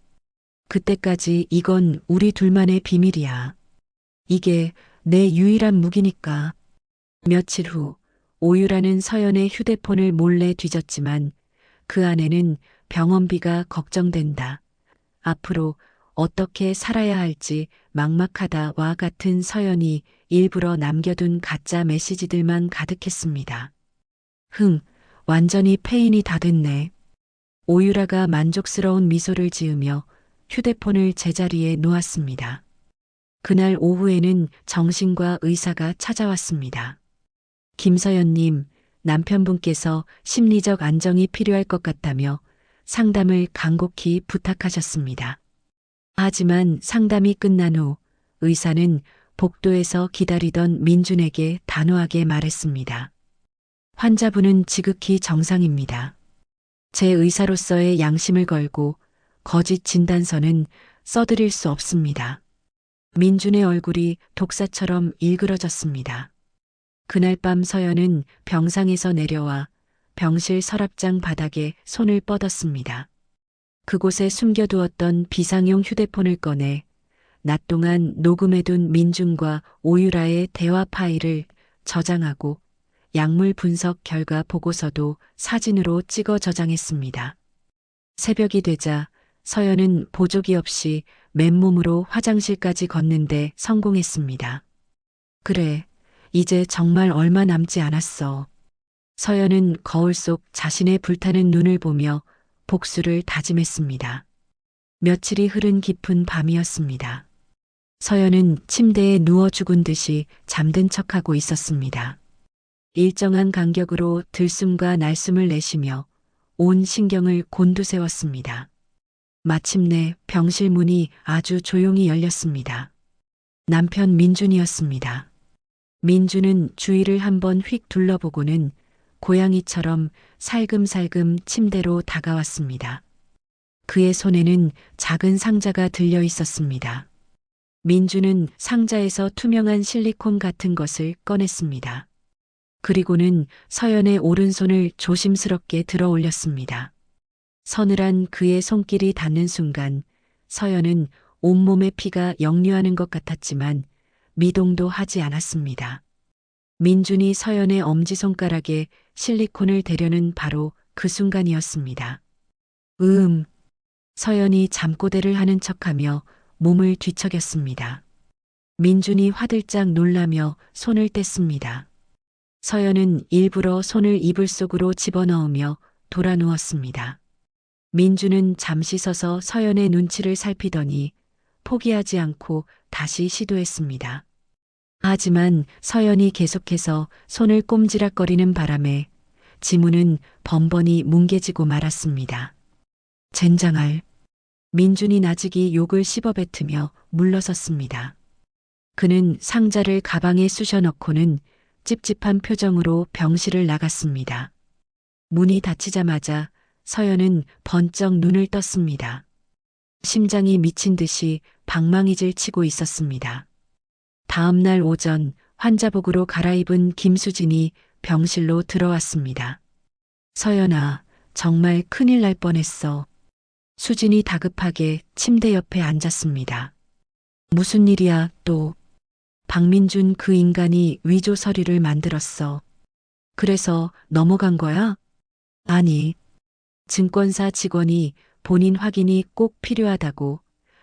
그때까지 이건 우리 둘만의 비밀이야. 이게 내 유일한 무기니까. 며칠 후 오유라는 서연의 휴대폰을 몰래 뒤졌지만 그 안에는 병원비가 걱정된다. 앞으로 어떻게 살아야 할지 막막하다와 같은 서연이 일부러 남겨둔 가짜 메시지들만 가득했습니다. 완전히 페인이 다 됐네. 오유라가 만족스러운 미소를 지으며 휴대폰을 제자리에 놓았습니다. 그날 오후에는 정신과 의사가 찾아왔습니다. 김서연님, 남편분께서 심리적 안정이 필요할 것 같다며 상담을 간곡히 부탁하셨습니다. 하지만 상담이 끝난 후 의사는 복도에서 기다리던 민준에게 단호하게 말했습니다. 환자분은 지극히 정상입니다. 제 의사로서의 양심을 걸고 거짓 진단서는 써드릴 수 없습니다. 민준의 얼굴이 독사처럼 일그러졌습니다. 그날 밤 서연은 병상에서 내려와 병실 서랍장 바닥에 손을 뻗었습니다. 그곳에 숨겨두었던 비상용 휴대폰을 꺼내 낮 동안 녹음해둔 민준과 오유라의 대화 파일을 저장하고 약물 분석 결과 보고서도 사진으로 찍어 저장했습니다. 새벽이 되자 서연은 보조기 없이 맨몸으로 화장실까지 걷는데 성공했습니다. 그래, 이제 정말 얼마 남지 않았어. 서연은 거울 속 자신의 불타는 눈을 보며 복수를 다짐했습니다. 며칠이 흐른 깊은 밤이었습니다. 서연은 침대에 누워 죽은 듯이 잠든 척하고 있었습니다. 일정한 간격으로 들숨과 날숨을 내쉬며 온 신경을 곤두세웠습니다. 마침내 병실 문이 아주 조용히 열렸습니다. 남편 민준이었습니다. 민준은 주위를 한번 휙 둘러보고는 고양이처럼 살금살금 침대로 다가왔습니다. 그의 손에는 작은 상자가 들려 있었습니다. 민준은 상자에서 투명한 실리콘 같은 것을 꺼냈습니다. 그리고는 서연의 오른손을 조심스럽게 들어 올렸습니다. 서늘한 그의 손길이 닿는 순간 서연은 온몸의 피가 역류하는 것 같았지만 미동도 하지 않았습니다. 민준이 서연의 엄지손가락에 실리콘을 대려는 바로 그 순간이었습니다. 서연이 잠꼬대를 하는 척하며 몸을 뒤척였습니다. 민준이 화들짝 놀라며 손을 뗐습니다. 서연은 일부러 손을 이불 속으로 집어넣으며 돌아 누웠습니다. 민준은 잠시 서서 서연의 눈치를 살피더니 포기하지 않고 다시 시도했습니다. 하지만 서연이 계속해서 손을 꼼지락거리는 바람에 지문은 번번이 뭉개지고 말았습니다. 젠장할. 민준이 나직이 욕을 씹어뱉으며 물러섰습니다. 그는 상자를 가방에 쑤셔 넣고는 찝찝한 표정으로 병실을 나갔습니다. 문이 닫히자마자 서연은 번쩍 눈을 떴습니다. 심장이 미친 듯이 방망이질 치고 있었습니다. 다음 날 오전 환자복으로 갈아입은 김수진이 병실로 들어왔습니다. 서연아, 정말 큰일 날 뻔했어. 수진이 다급하게 침대 옆에 앉았습니다. 무슨 일이야, 또. 박민준 그 인간이 위조 서류를 만들었어. 그래서 넘어간 거야? 아니. 증권사 직원이 본인 확인이 꼭 필요하다고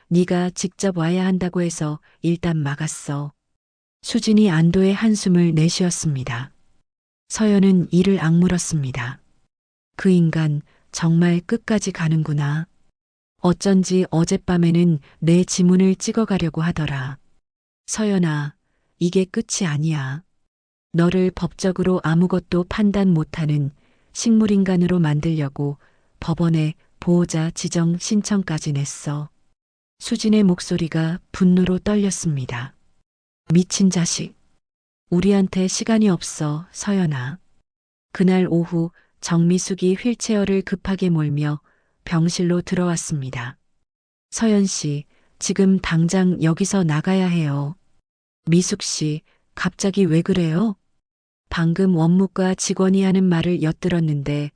네가 직접 와야 한다고 해서 일단 막았어. 수진이 안도의 한숨을 내쉬었습니다. 서연은 이를 악물었습니다. 그 인간 정말 끝까지 가는구나. 어쩐지 어젯밤에는 내 지문을 찍어가려고 하더라. 서연아, 이게 끝이 아니야. 너를 법적으로 아무것도 판단 못하는 식물인간으로 만들려고 법원에 보호자 지정 신청까지 냈어. 수진의 목소리가 분노로 떨렸습니다. 미친 자식. 우리한테 시간이 없어, 서연아. 그날 오후 정미숙이 휠체어를 급하게 몰며 병실로 들어왔습니다. 서연 씨, 지금 당장 여기서 나가야 해요. 미숙 씨, 갑자기 왜 그래요? 방금 원무과 직원이 하는 말을 엿들었는데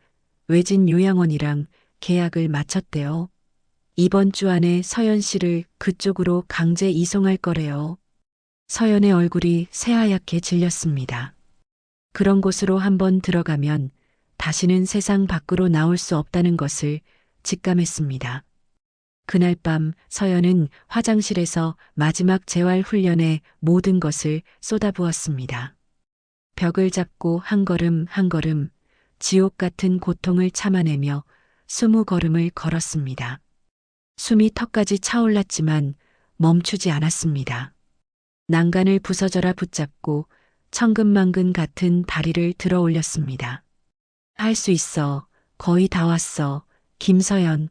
외진 요양원이랑 계약을 마쳤대요. 이번 주 안에 서연 씨를 그쪽으로 강제 이송할 거래요. 서연의 얼굴이 새하얗게 질렸습니다. 그런 곳으로 한번 들어가면 다시는 세상 밖으로 나올 수 없다는 것을 직감했습니다. 그날 밤 서연은 화장실에서 마지막 재활 훈련에 모든 것을 쏟아부었습니다. 벽을 잡고 한 걸음 한 걸음 지옥 같은 고통을 참아내며 20걸음을 걸었습니다. 숨이 턱까지 차올랐지만 멈추지 않았습니다. 난간을 부서져라 붙잡고 천근만근 같은 다리를 들어 올렸습니다. 할 수 있어. 거의 다 왔어. 김서연.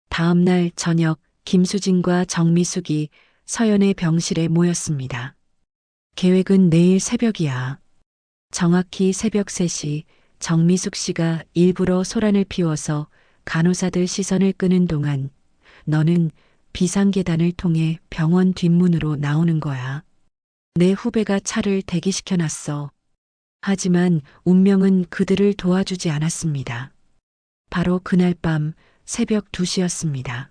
다음 날 저녁 김수진과 정미숙이 서연의 병실에 모였습니다. 계획은 내일 새벽이야. 정확히 새벽 3시 정미숙 씨가 일부러 소란을 피워서 간호사들 시선을 끄는 동안 너는 비상계단을 통해 병원 뒷문으로 나오는 거야. 내 후배가 차를 대기시켜놨어. 하지만 운명은 그들을 도와주지 않았습니다. 바로 그날 밤 새벽 2시였습니다.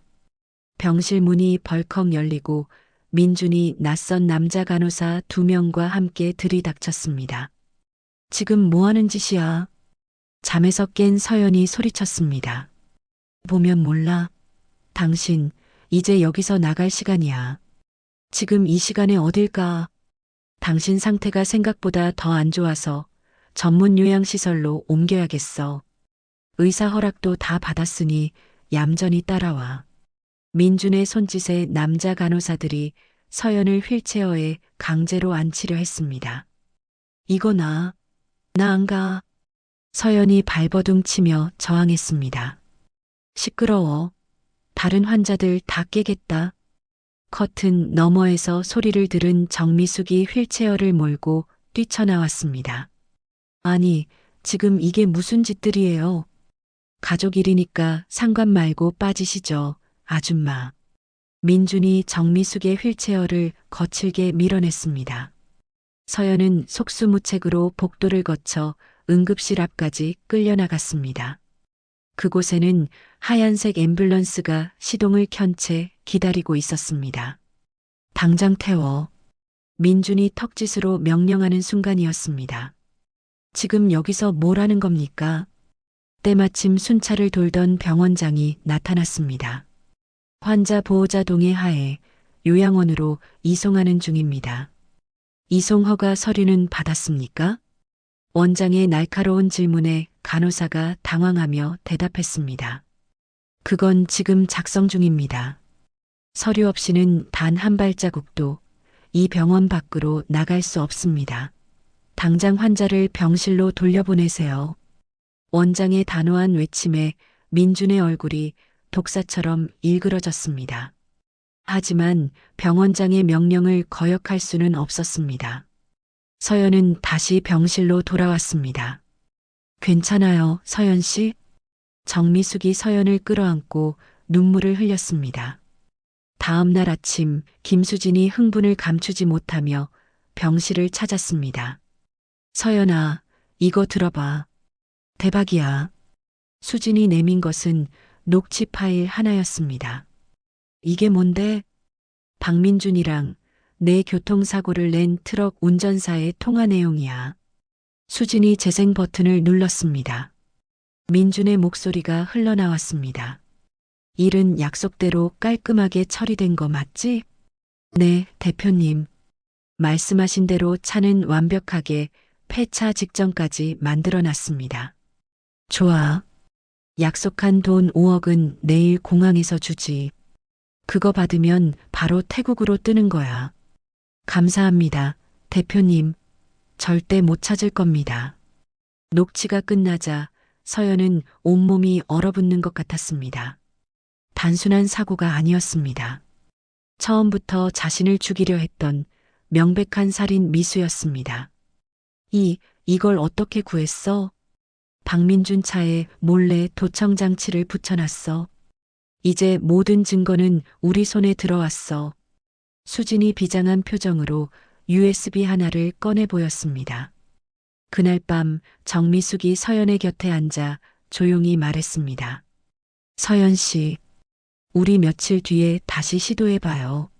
병실 문이 벌컥 열리고 민준이 낯선 남자 간호사 2명과 함께 들이닥쳤습니다. 지금 뭐 하는 짓이야? 잠에서 깬 서연이 소리쳤습니다. 보면 몰라. 당신, 이제 여기서 나갈 시간이야. 지금 이 시간에 어딜 가? 당신 상태가 생각보다 더 안 좋아서 전문 요양시설로 옮겨야겠어. 의사 허락도 다 받았으니 얌전히 따라와. 민준의 손짓에 남자 간호사들이 서연을 휠체어에 강제로 앉히려 했습니다. 이거 나 안 가. 서연이 발버둥 치며 저항했습니다. 시끄러워. 다른 환자들 다 깨겠다. 커튼 너머에서 소리를 들은 정미숙이 휠체어를 몰고 뛰쳐나왔습니다. 아니, 지금 이게 무슨 짓들이에요? 가족 일이니까 상관 말고 빠지시죠, 아줌마. 민준이 정미숙의 휠체어를 거칠게 밀어냈습니다. 서연은 속수무책으로 복도를 거쳐 응급실 앞까지 끌려나갔습니다. 그곳에는 하얀색 앰뷸런스가 시동을 켠 채 기다리고 있었습니다. 당장 태워. 민준이 턱짓으로 명령하는 순간이었습니다. 지금 여기서 뭘 하는 겁니까? 때마침 순찰을 돌던 병원장이 나타났습니다. 환자 보호자 동의 하에 요양원으로 이송하는 중입니다. 이송 허가 서류는 받았습니까? 원장의 날카로운 질문에 간호사가 당황하며 대답했습니다. 그건 지금 작성 중입니다. 서류 없이는 단 한 발자국도 이 병원 밖으로 나갈 수 없습니다. 당장 환자를 병실로 돌려보내세요. 원장의 단호한 외침에 민준의 얼굴이 독사처럼 일그러졌습니다. 하지만 병원장의 명령을 거역할 수는 없었습니다. 서연은 다시 병실로 돌아왔습니다. 괜찮아요, 서연 씨? 정미숙이 서연을 끌어안고 눈물을 흘렸습니다. 다음 날 아침 김수진이 흥분을 감추지 못하며 병실을 찾았습니다. 서연아, 이거 들어봐. 대박이야. 수진이 내민 것은 녹취 파일 하나였습니다. 이게 뭔데? 박민준이랑 내 교통사고를 낸 트럭 운전사의 통화 내용이야. 수진이 재생 버튼을 눌렀습니다. 민준의 목소리가 흘러나왔습니다. 일은 약속대로 깔끔하게 처리된 거 맞지? 네, 대표님. 말씀하신 대로 차는 완벽하게 폐차 직전까지 만들어놨습니다. 좋아. 약속한 돈 5억은 내일 공항에서 주지. 그거 받으면 바로 태국으로 뜨는 거야. 감사합니다, 대표님. 절대 못 찾을 겁니다. 녹취가 끝나자 서연은 온몸이 얼어붙는 것 같았습니다. 단순한 사고가 아니었습니다. 처음부터 자신을 죽이려 했던 명백한 살인 미수였습니다. 이걸 어떻게 구했어? 박민준 차에 몰래 도청장치를 붙여놨어. 이제 모든 증거는 우리 손에 들어왔어. 수진이 비장한 표정으로 USB 하나를 꺼내 보였습니다. 그날 밤 정미숙이 서연의 곁에 앉아 조용히 말했습니다. 서연 씨, 우리 며칠 뒤에 다시 시도해봐요.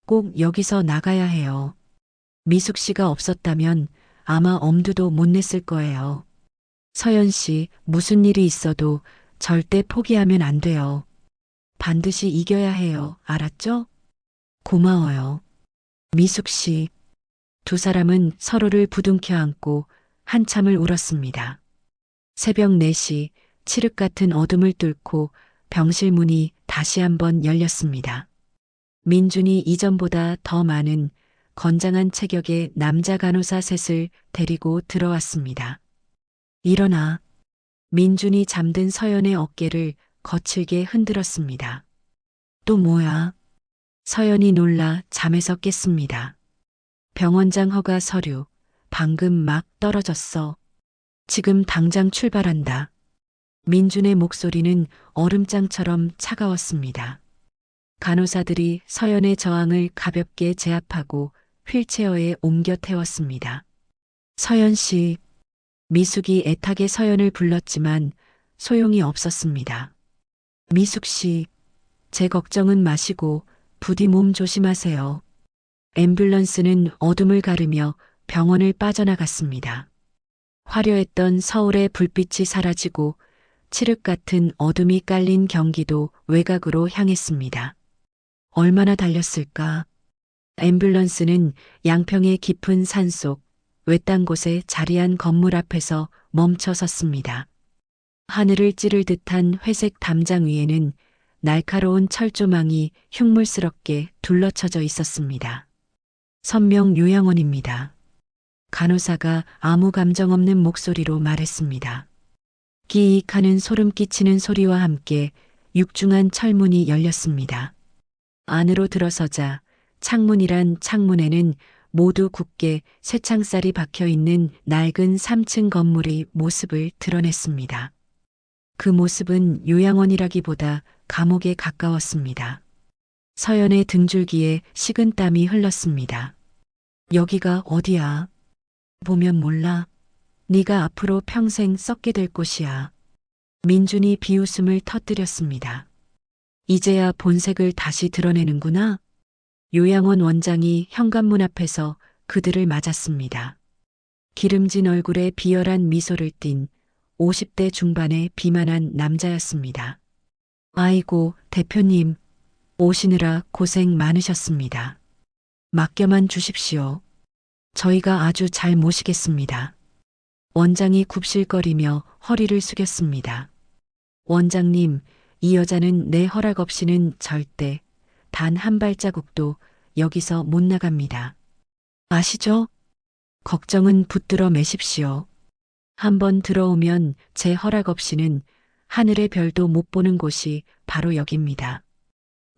꼭 여기서 나가야 해요. 미숙 씨가 없었다면 아마 엄두도 못 냈을 거예요. 서연 씨, 무슨 일이 있어도 절대 포기하면 안 돼요. 반드시 이겨야 해요. 알았죠? 고마워요. 미숙 씨. 두 사람은 서로를 부둥켜 안고 한참을 울었습니다. 새벽 4시 칠흑 같은 어둠을 뚫고 병실 문이 다시 한번 열렸습니다. 민준이 이전보다 더 많은 건장한 체격의 남자 간호사 셋을 데리고 들어왔습니다. 일어나. 민준이 잠든 서연의 어깨를 거칠게 흔들었습니다. 또 뭐야? 서연이 놀라 잠에서 깼습니다. 병원장 허가 서류, 방금 막 떨어졌어. 지금 당장 출발한다. 민준의 목소리는 얼음장처럼 차가웠습니다. 간호사들이 서연의 저항을 가볍게 제압하고 휠체어에 옮겨 태웠습니다. 서연 씨, 미숙이 애타게 서연을 불렀지만 소용이 없었습니다. 미숙 씨, 제 걱정은 마시고 부디 몸 조심하세요. 앰뷸런스는 어둠을 가르며 병원을 빠져나갔습니다. 화려했던 서울의 불빛이 사라지고 칠흑 같은 어둠이 깔린 경기도 외곽으로 향했습니다. 얼마나 달렸을까? 앰뷸런스는 양평의 깊은 산속 외딴 곳에 자리한 건물 앞에서 멈춰 섰습니다. 하늘을 찌를 듯한 회색 담장 위에는 날카로운 철조망이 흉물스럽게 둘러쳐져 있었습니다. 선명 요양원입니다. 간호사가 아무 감정 없는 목소리로 말했습니다. 끼익 하는 소름 끼치는 소리와 함께 육중한 철문이 열렸습니다. 안으로 들어서자 창문이란 창문에는 모두 굳게 쇠창살이 박혀 있는 낡은 3층 건물이 모습을 드러냈습니다. 그 모습은 요양원이라기보다 감옥에 가까웠습니다. 서연의 등줄기에 식은땀이 흘렀습니다. 여기가 어디야? 보면 몰라. 네가 앞으로 평생 썩게 될 곳이야. 민준이 비웃음을 터뜨렸습니다. 이제야 본색을 다시 드러내는구나. 요양원 원장이 현관문 앞에서 그들을 맞았습니다. 기름진 얼굴에 비열한 미소를 띤 50대 중반의 비만한 남자였습니다. 아이고, 대표님. 오시느라 고생 많으셨습니다. 맡겨만 주십시오. 저희가 아주 잘 모시겠습니다. 원장이 굽실거리며 허리를 숙였습니다. 원장님, 이 여자는 내 허락 없이는 절대 단 한 발자국도 여기서 못 나갑니다. 아시죠? 걱정은 붙들어 매십시오. 한번 들어오면 제 허락 없이는 하늘의 별도 못 보는 곳이 바로 여기입니다.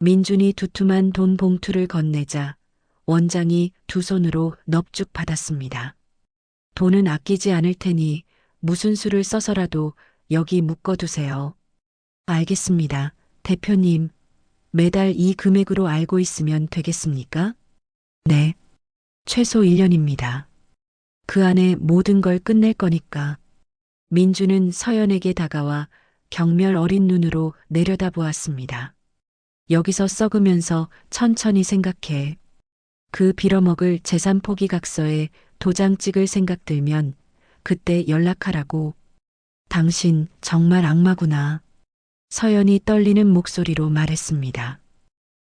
민준이 두툼한 돈 봉투를 건네자 원장이 두 손으로 넙죽 받았습니다. 돈은 아끼지 않을 테니 무슨 수를 써서라도 여기 묶어두세요. 알겠습니다, 대표님. 매달 이 금액으로 알고 있으면 되겠습니까? 네. 최소 1년입니다. 그 안에 모든 걸 끝낼 거니까. 민주는 서연에게 다가와 경멸 어린 눈으로 내려다보았습니다. 여기서 썩으면서 천천히 생각해. 그 빌어먹을 재산 포기 각서에 도장 찍을 생각 들면 그때 연락하라고. 당신 정말 악마구나. 서연이 떨리는 목소리로 말했습니다.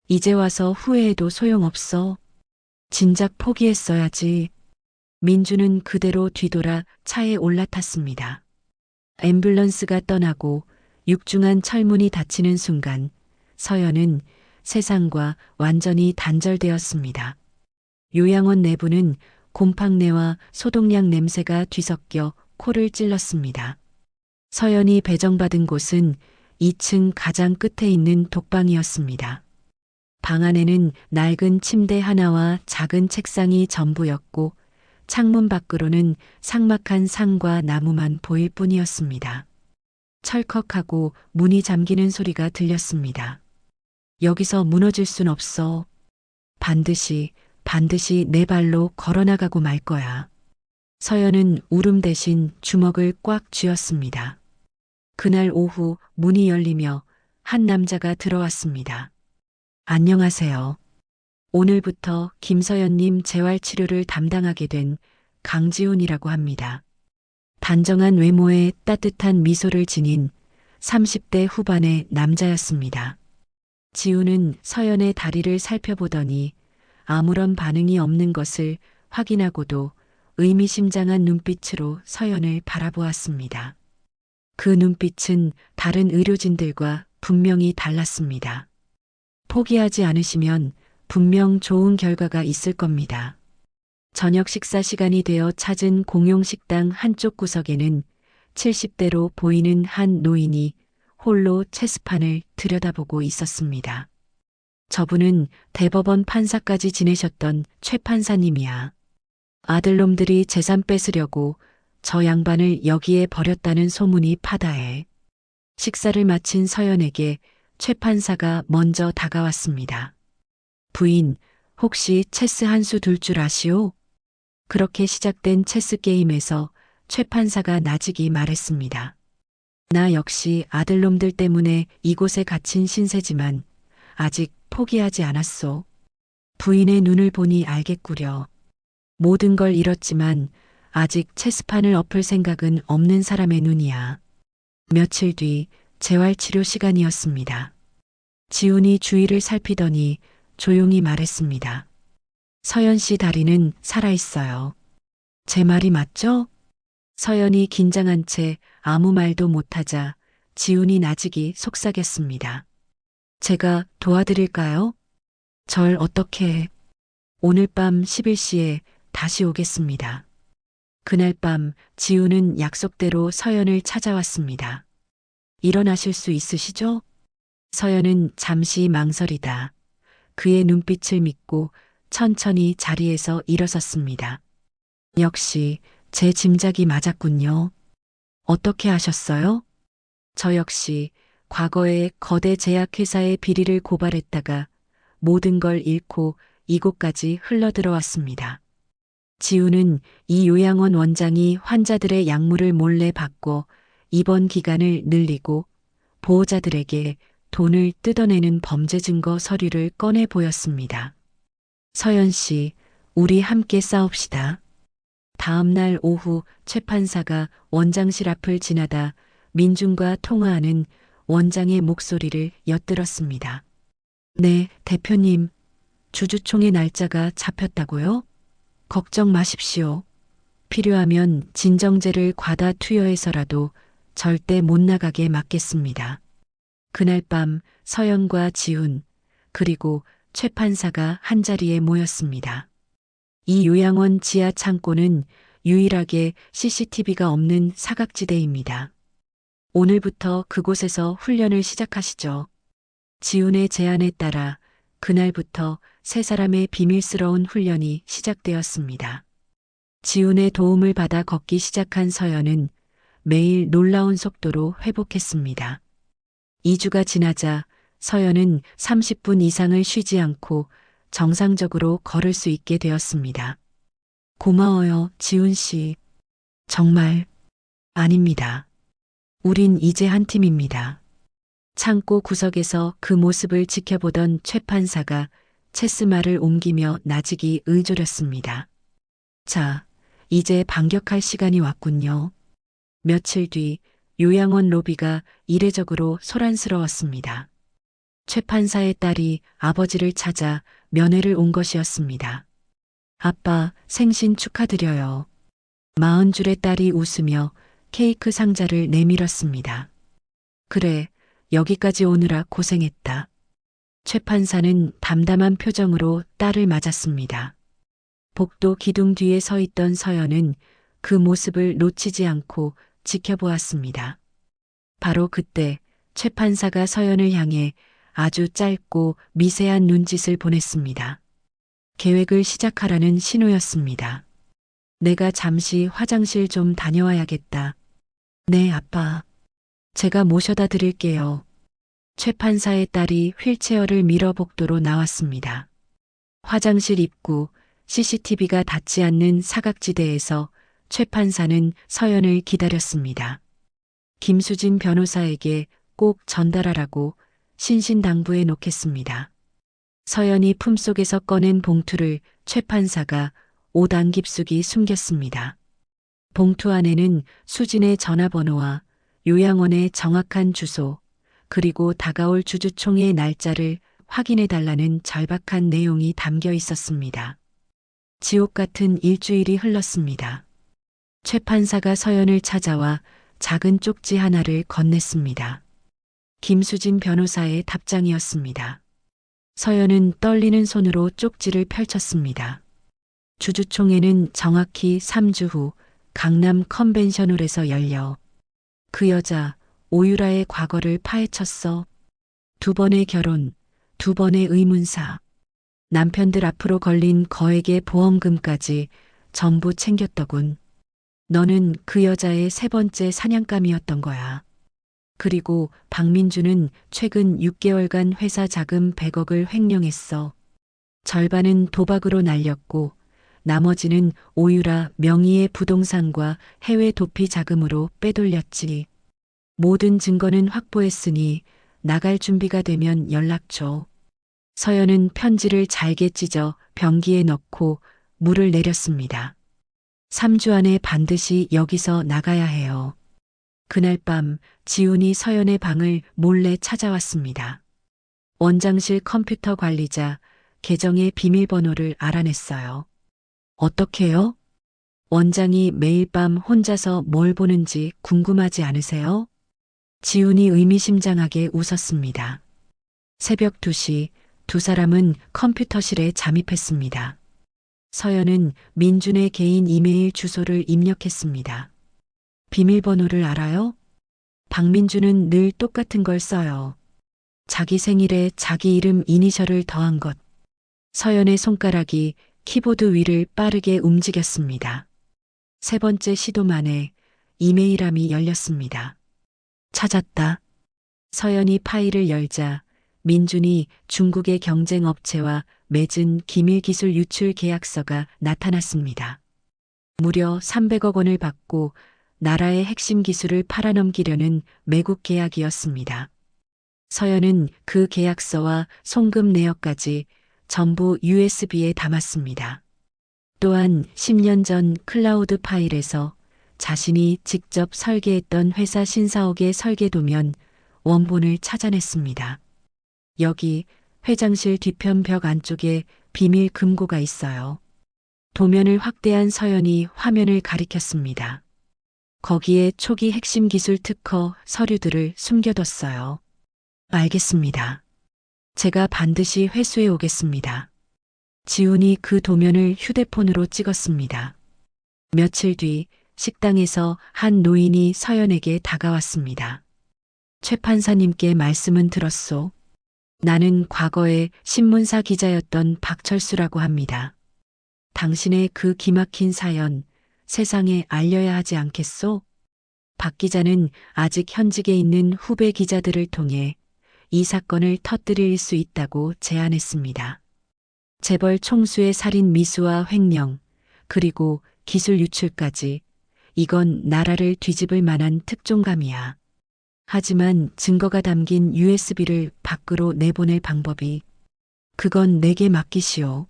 이제 와서 후회해도 소용없어. 진작 포기했어야지. 민주는 그대로 뒤돌아 차에 올라탔습니다. 앰뷸런스가 떠나고 육중한 철문이 닫히는 순간 서연은 세상과 완전히 단절되었습니다. 요양원 내부는 곰팡내와 소독약 냄새가 뒤섞여 코를 찔렀습니다. 서연이 배정받은 곳은 2층 가장 끝에 있는 독방이었습니다. 방 안에는 낡은 침대 하나와 작은 책상이 전부였고 창문 밖으로는 삭막한 산과 나무만 보일 뿐이었습니다. 철컥하고 문이 잠기는 소리가 들렸습니다. 여기서 무너질 순 없어. 반드시 내 발로 걸어나가고 말 거야. 서연은 울음 대신 주먹을 꽉 쥐었습니다. 그날 오후 문이 열리며 한 남자가 들어왔습니다. 안녕하세요. 오늘부터 김서연님 재활치료를 담당하게 된 강지훈이라고 합니다. 단정한 외모에 따뜻한 미소를 지닌 30대 후반의 남자였습니다. 지우는 서연의 다리를 살펴보더니 아무런 반응이 없는 것을 확인하고도 의미심장한 눈빛으로 서연을 바라보았습니다. 그 눈빛은 다른 의료진들과 분명히 달랐습니다. 포기하지 않으시면 분명 좋은 결과가 있을 겁니다. 저녁 식사 시간이 되어 찾은 공용 식당 한쪽 구석에는 70대로 보이는 한 노인이 홀로 체스판을 들여다보고 있었습니다. 저분은 대법원 판사까지 지내셨던 최 판사님이야. 아들놈들이 재산 뺏으려고 저 양반을 여기에 버렸다는 소문이 파다해. 식사를 마친 서연에게 최 판사가 먼저 다가왔습니다. 부인, 혹시 체스 한 수 둘 줄 아시오? 그렇게 시작된 체스 게임에서 최 판사가 나직이 말했습니다. 나 역시 아들놈들 때문에 이곳에 갇힌 신세지만 아직 포기하지 않았소. 부인의 눈을 보니 알겠구려. 모든 걸 잃었지만 아직 체스판을 엎을 생각은 없는 사람의 눈이야. 며칠 뒤 재활치료 시간이었습니다. 지훈이 주위를 살피더니 조용히 말했습니다. 서연 씨 다리는 살아있어요. 제 말이 맞죠? 서연이 긴장한 채 아무 말도 못하자 지훈이 나직이 속삭였습니다. 제가 도와드릴까요? 절 어떻게? 오늘 밤 11시에 다시 오겠습니다. 그날 밤 지훈은 약속대로 서연을 찾아왔습니다. 일어나실 수 있으시죠? 서연은 잠시 망설이다 그의 눈빛을 믿고 천천히 자리에서 일어섰습니다. 역시 제 짐작이 맞았군요. 어떻게 아셨어요? 저 역시 과거에 거대 제약회사의 비리를 고발했다가 모든 걸 잃고 이곳까지 흘러들어왔습니다. 지우는 이 요양원 원장이 환자들의 약물을 몰래 바꿔 입원 기간을 늘리고 보호자들에게 돈을 뜯어내는 범죄 증거 서류를 꺼내 보였습니다. 서연 씨, 우리 함께 싸웁시다. 다음 날 오후 최 판사가 원장실 앞을 지나다 민중과 통화하는 원장의 목소리를 엿들었습니다. 네, 대표님. 주주총회 날짜가 잡혔다고요? 걱정 마십시오. 필요하면 진정제를 과다 투여해서라도 절대 못 나가게 막겠습니다. 그날 밤 서연과 지훈 그리고 최 판사가 한자리에 모였습니다. 이 요양원 지하 창고는 유일하게 CCTV가 없는 사각지대입니다. 오늘부터 그곳에서 훈련을 시작하시죠. 지훈의 제안에 따라 그날부터 세 사람의 비밀스러운 훈련이 시작되었습니다. 지훈의 도움을 받아 걷기 시작한 서연은 매일 놀라운 속도로 회복했습니다. 2주가 지나자 서연은 30분 이상을 쉬지 않고 정상적으로 걸을 수 있게 되었습니다. 고마워요, 지훈 씨. 정말 아닙니다. 우린 이제 한 팀입니다. 창고 구석에서 그 모습을 지켜보던 최 판사가 체스말을 옮기며 나직이 의졸였습니다. 자, 이제 반격할 시간이 왔군요. 며칠 뒤 요양원 로비가 이례적으로 소란스러웠습니다. 최 판사의 딸이 아버지를 찾아 면회를 온 것이었습니다. 아빠, 생신 축하드려요. 40줄의 딸이 웃으며 케이크 상자를 내밀었습니다. 그래, 여기까지 오느라 고생했다. 최 판사는 담담한 표정으로 딸을 맞았습니다. 복도 기둥 뒤에 서 있던 서연은 그 모습을 놓치지 않고 지켜보았습니다. 바로 그때 최 판사가 서연을 향해 아주 짧고 미세한 눈짓을 보냈습니다. 계획을 시작하라는 신호였습니다. 내가 잠시 화장실 좀 다녀와야겠다. 네, 아빠. 제가 모셔다 드릴게요. 최 판사의 딸이 휠체어를 밀어 복도로 나왔습니다. 화장실 입구 CCTV가 닿지 않는 사각지대에서 최 판사는 서연을 기다렸습니다. 김수진 변호사에게 꼭 전달하라고 신신당부해 놓겠습니다. 서연이 품속에서 꺼낸 봉투를 최 판사가 5단 깊숙이 숨겼습니다. 봉투 안에는 수진의 전화번호와 요양원의 정확한 주소, 그리고 다가올 주주총회 날짜를 확인해달라는 절박한 내용이 담겨 있었습니다. 지옥 같은 일주일이 흘렀습니다. 최 판사가 서연을 찾아와 작은 쪽지 하나를 건넸습니다. 김수진 변호사의 답장이었습니다. 서연은 떨리는 손으로 쪽지를 펼쳤습니다. 주주총회는 정확히 3주 후 강남 컨벤션홀에서 열려 그 여자 오유라의 과거를 파헤쳤어. 2번의 결혼, 2번의 의문사, 남편들 앞으로 걸린 거액의 보험금까지 전부 챙겼더군. 너는 그 여자의 3번째 사냥감이었던 거야. 그리고 박민주는 최근 6개월간 회사 자금 100억을 횡령했어. 절반은 도박으로 날렸고 나머지는 오유라 명의의 부동산과 해외 도피 자금으로 빼돌렸지. 모든 증거는 확보했으니 나갈 준비가 되면 연락 줘. 서연은 편지를 잘게 찢어 병기에 넣고 물을 내렸습니다. 3주 안에 반드시 여기서 나가야 해요. 그날 밤 지훈이 서연의 방을 몰래 찾아왔습니다. 원장실 컴퓨터 관리자 계정의 비밀번호를 알아냈어요. 어떻게요? 원장이 매일 밤 혼자서 뭘 보는지 궁금하지 않으세요? 지훈이 의미심장하게 웃었습니다. 새벽 2시 두 사람은 컴퓨터실에 잠입했습니다. 서연은 민준의 개인 이메일 주소를 입력했습니다. 비밀번호를 알아요? 박민준은 늘 똑같은 걸 써요. 자기 생일에 자기 이름 이니셜을 더한 것. 서연의 손가락이 키보드 위를 빠르게 움직였습니다. 3번째 시도 만에 이메일함이 열렸습니다. 찾았다. 서연이 파일을 열자 민준이 중국의 경쟁업체와 맺은 기밀기술 유출 계약서가 나타났습니다. 무려 300억 원을 받고 나라의 핵심 기술을 팔아넘기려는 매국 계약이었습니다. 서연은 그 계약서와 송금 내역까지 전부 USB에 담았습니다. 또한 10년 전 클라우드 파일에서 자신이 직접 설계했던 회사 신사옥의 설계도면 원본을 찾아냈습니다. 여기 회장실 뒤편 벽 안쪽에 비밀 금고가 있어요. 도면을 확대한 서연이 화면을 가리켰습니다. 거기에 초기 핵심 기술 특허 서류들을 숨겨뒀어요. 알겠습니다. 제가 반드시 회수해 오겠습니다. 지훈이 그 도면을 휴대폰으로 찍었습니다. 며칠 뒤 식당에서 한 노인이 서연에게 다가왔습니다. 최 판사님께 말씀은 들었소. 나는 과거에 신문사 기자였던 박철수라고 합니다. 당신의 그 기막힌 사연 세상에 알려야 하지 않겠소? 박 기자는 아직 현직에 있는 후배 기자들을 통해 이 사건을 터뜨릴 수 있다고 제안했습니다. 재벌 총수의 살인 미수와 횡령, 그리고 기술 유출까지 이건 나라를 뒤집을 만한 특종감이야. 하지만 증거가 담긴 USB를 밖으로 내보낼 방법이 그건 내게 맡기시오.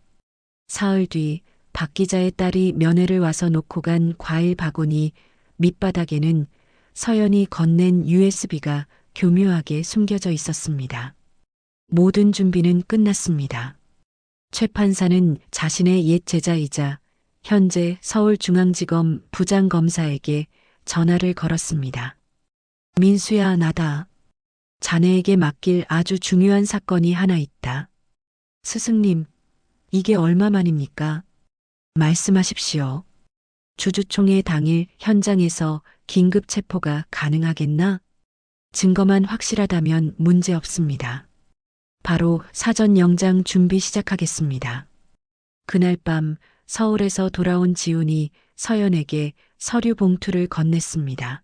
사흘 뒤 박 기자의 딸이 면회를 와서 놓고 간 과일 바구니 밑바닥에는 서연이 건넨 USB가 교묘하게 숨겨져 있었습니다. 모든 준비는 끝났습니다. 최 판사는 자신의 옛 제자이자 현재 서울중앙지검 부장검사에게 전화를 걸었습니다. 민수야, 나다. 자네에게 맡길 아주 중요한 사건이 하나 있다. 스승님, 이게 얼마만입니까? 말씀하십시오. 주주총회 당일 현장에서 긴급 체포가 가능하겠나? 증거만 확실하다면 문제 없습니다. 바로 사전 영장 준비 시작하겠습니다. 그날 밤 서울에서 돌아온 지훈이 서연에게 서류 봉투를 건넸습니다.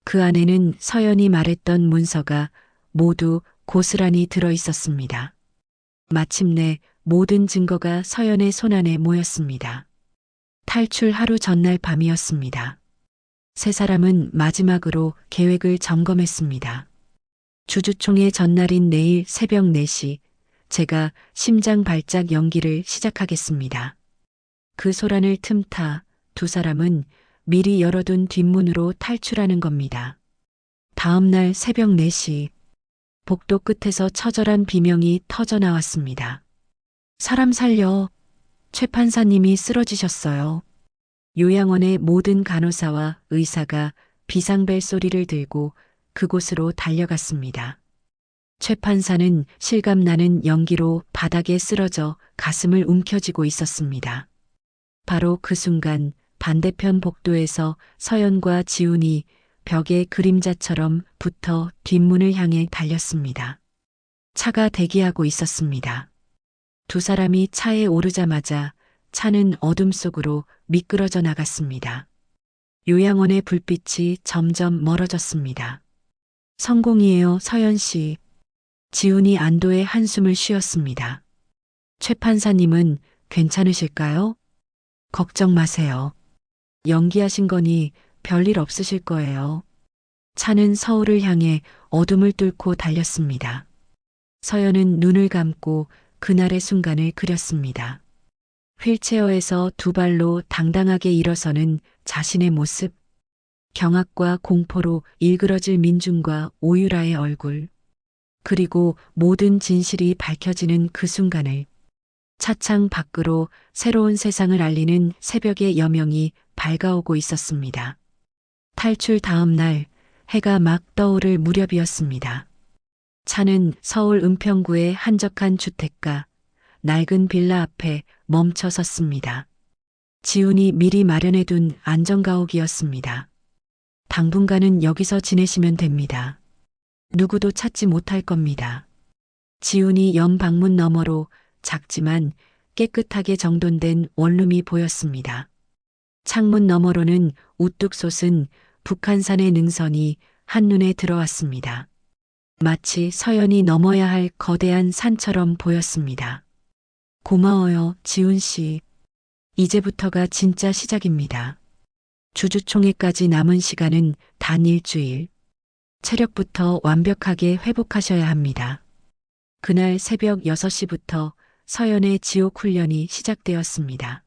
그 안에는 서연이 말했던 문서가 모두 고스란히 들어 있었습니다. 마침내 모든 증거가 서연의 손안에 모였습니다. 탈출 하루 전날 밤이었습니다. 세 사람은 마지막으로 계획을 점검했습니다. 주주총회 전날인 내일 새벽 4시 제가 심장 발작 연기를 시작하겠습니다. 그 소란을 틈타 두 사람은 미리 열어둔 뒷문으로 탈출하는 겁니다. 다음 날 새벽 4시 복도 끝에서 처절한 비명이 터져 나왔습니다. 사람 살려. 최 판사님이 쓰러지셨어요. 요양원의 모든 간호사와 의사가 비상벨 소리를 들고 그곳으로 달려갔습니다. 최 판사는 실감나는 연기로 바닥에 쓰러져 가슴을 움켜쥐고 있었습니다. 바로 그 순간 반대편 복도에서 서연과 지훈이 벽에 그림자처럼 붙어 뒷문을 향해 달렸습니다. 차가 대기하고 있었습니다. 두 사람이 차에 오르자마자 차는 어둠 속으로 미끄러져 나갔습니다. 요양원의 불빛이 점점 멀어졌습니다. 성공이에요, 서연 씨. 지훈이 안도의 한숨을 쉬었습니다. 최 판사님은 괜찮으실까요? 걱정 마세요. 연기하신 거니 별일 없으실 거예요. 차는 서울을 향해 어둠을 뚫고 달렸습니다. 서연은 눈을 감고 그날의 순간을 그렸습니다. 휠체어에서 두 발로 당당하게 일어서는 자신의 모습, 경악과 공포로 일그러질 민준과 오유라의 얼굴, 그리고 모든 진실이 밝혀지는 그 순간을 차창 밖으로 새로운 세상을 알리는 새벽의 여명이 밝아오고 있었습니다. 탈출 다음 날 해가 막 떠오를 무렵이었습니다. 차는 서울 은평구의 한적한 주택가, 낡은 빌라 앞에 멈춰 섰습니다. 지훈이 미리 마련해둔 안전가옥이었습니다. 당분간은 여기서 지내시면 됩니다. 누구도 찾지 못할 겁니다. 지훈이 연 방문 너머로 작지만 깨끗하게 정돈된 원룸이 보였습니다. 창문 너머로는 우뚝 솟은 북한산의 능선이 한눈에 들어왔습니다. 마치 서연이 넘어야 할 거대한 산처럼 보였습니다. 고마워요, 지훈 씨. 이제부터가 진짜 시작입니다. 주주총회까지 남은 시간은 단 일주일. 체력부터 완벽하게 회복하셔야 합니다. 그날 새벽 6시부터 서연의 지옥 훈련이 시작되었습니다.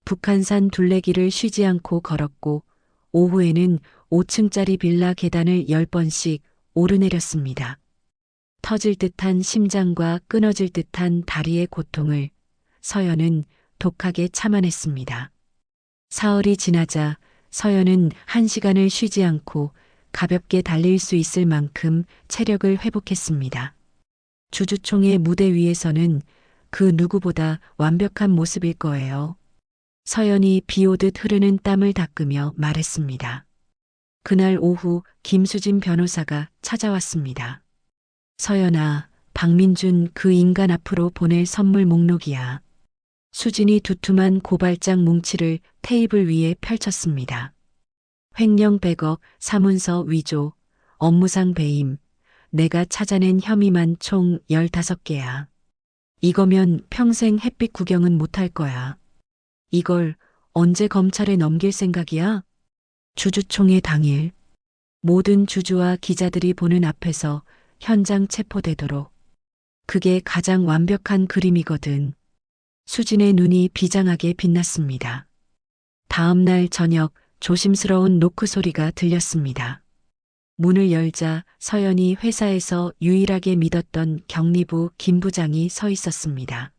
북한산 둘레길을 쉬지 않고 걸었고 오후에는 5층짜리 빌라 계단을 10번씩 오르내렸습니다. 터질 듯한 심장과 끊어질 듯한 다리의 고통을 서연은 독하게 참아냈습니다. 사흘이 지나자 서연은 1시간을 쉬지 않고 가볍게 달릴 수 있을 만큼 체력을 회복했습니다. 주주총회 무대 위에서는 그 누구보다 완벽한 모습일 거예요. 서연이 비오듯 흐르는 땀을 닦으며 말했습니다. 그날 오후 김수진 변호사가 찾아왔습니다. 서연아, 박민준 그 인간 앞으로 보낼 선물 목록이야. 수진이 두툼한 고발장 뭉치를 테이블 위에 펼쳤습니다. 횡령 100억, 사문서 위조, 업무상 배임, 내가 찾아낸 혐의만 총 15개야. 이거면 평생 햇빛 구경은 못할 거야. 이걸 언제 검찰에 넘길 생각이야? 주주총회 당일 모든 주주와 기자들이 보는 앞에서 현장 체포되도록. 그게 가장 완벽한 그림이거든. 수진의 눈이 비장하게 빛났습니다. 다음 날 저녁 조심스러운 노크 소리가 들렸습니다. 문을 열자 서연이 회사에서 유일하게 믿었던 경리부 김 부장이 서 있었습니다.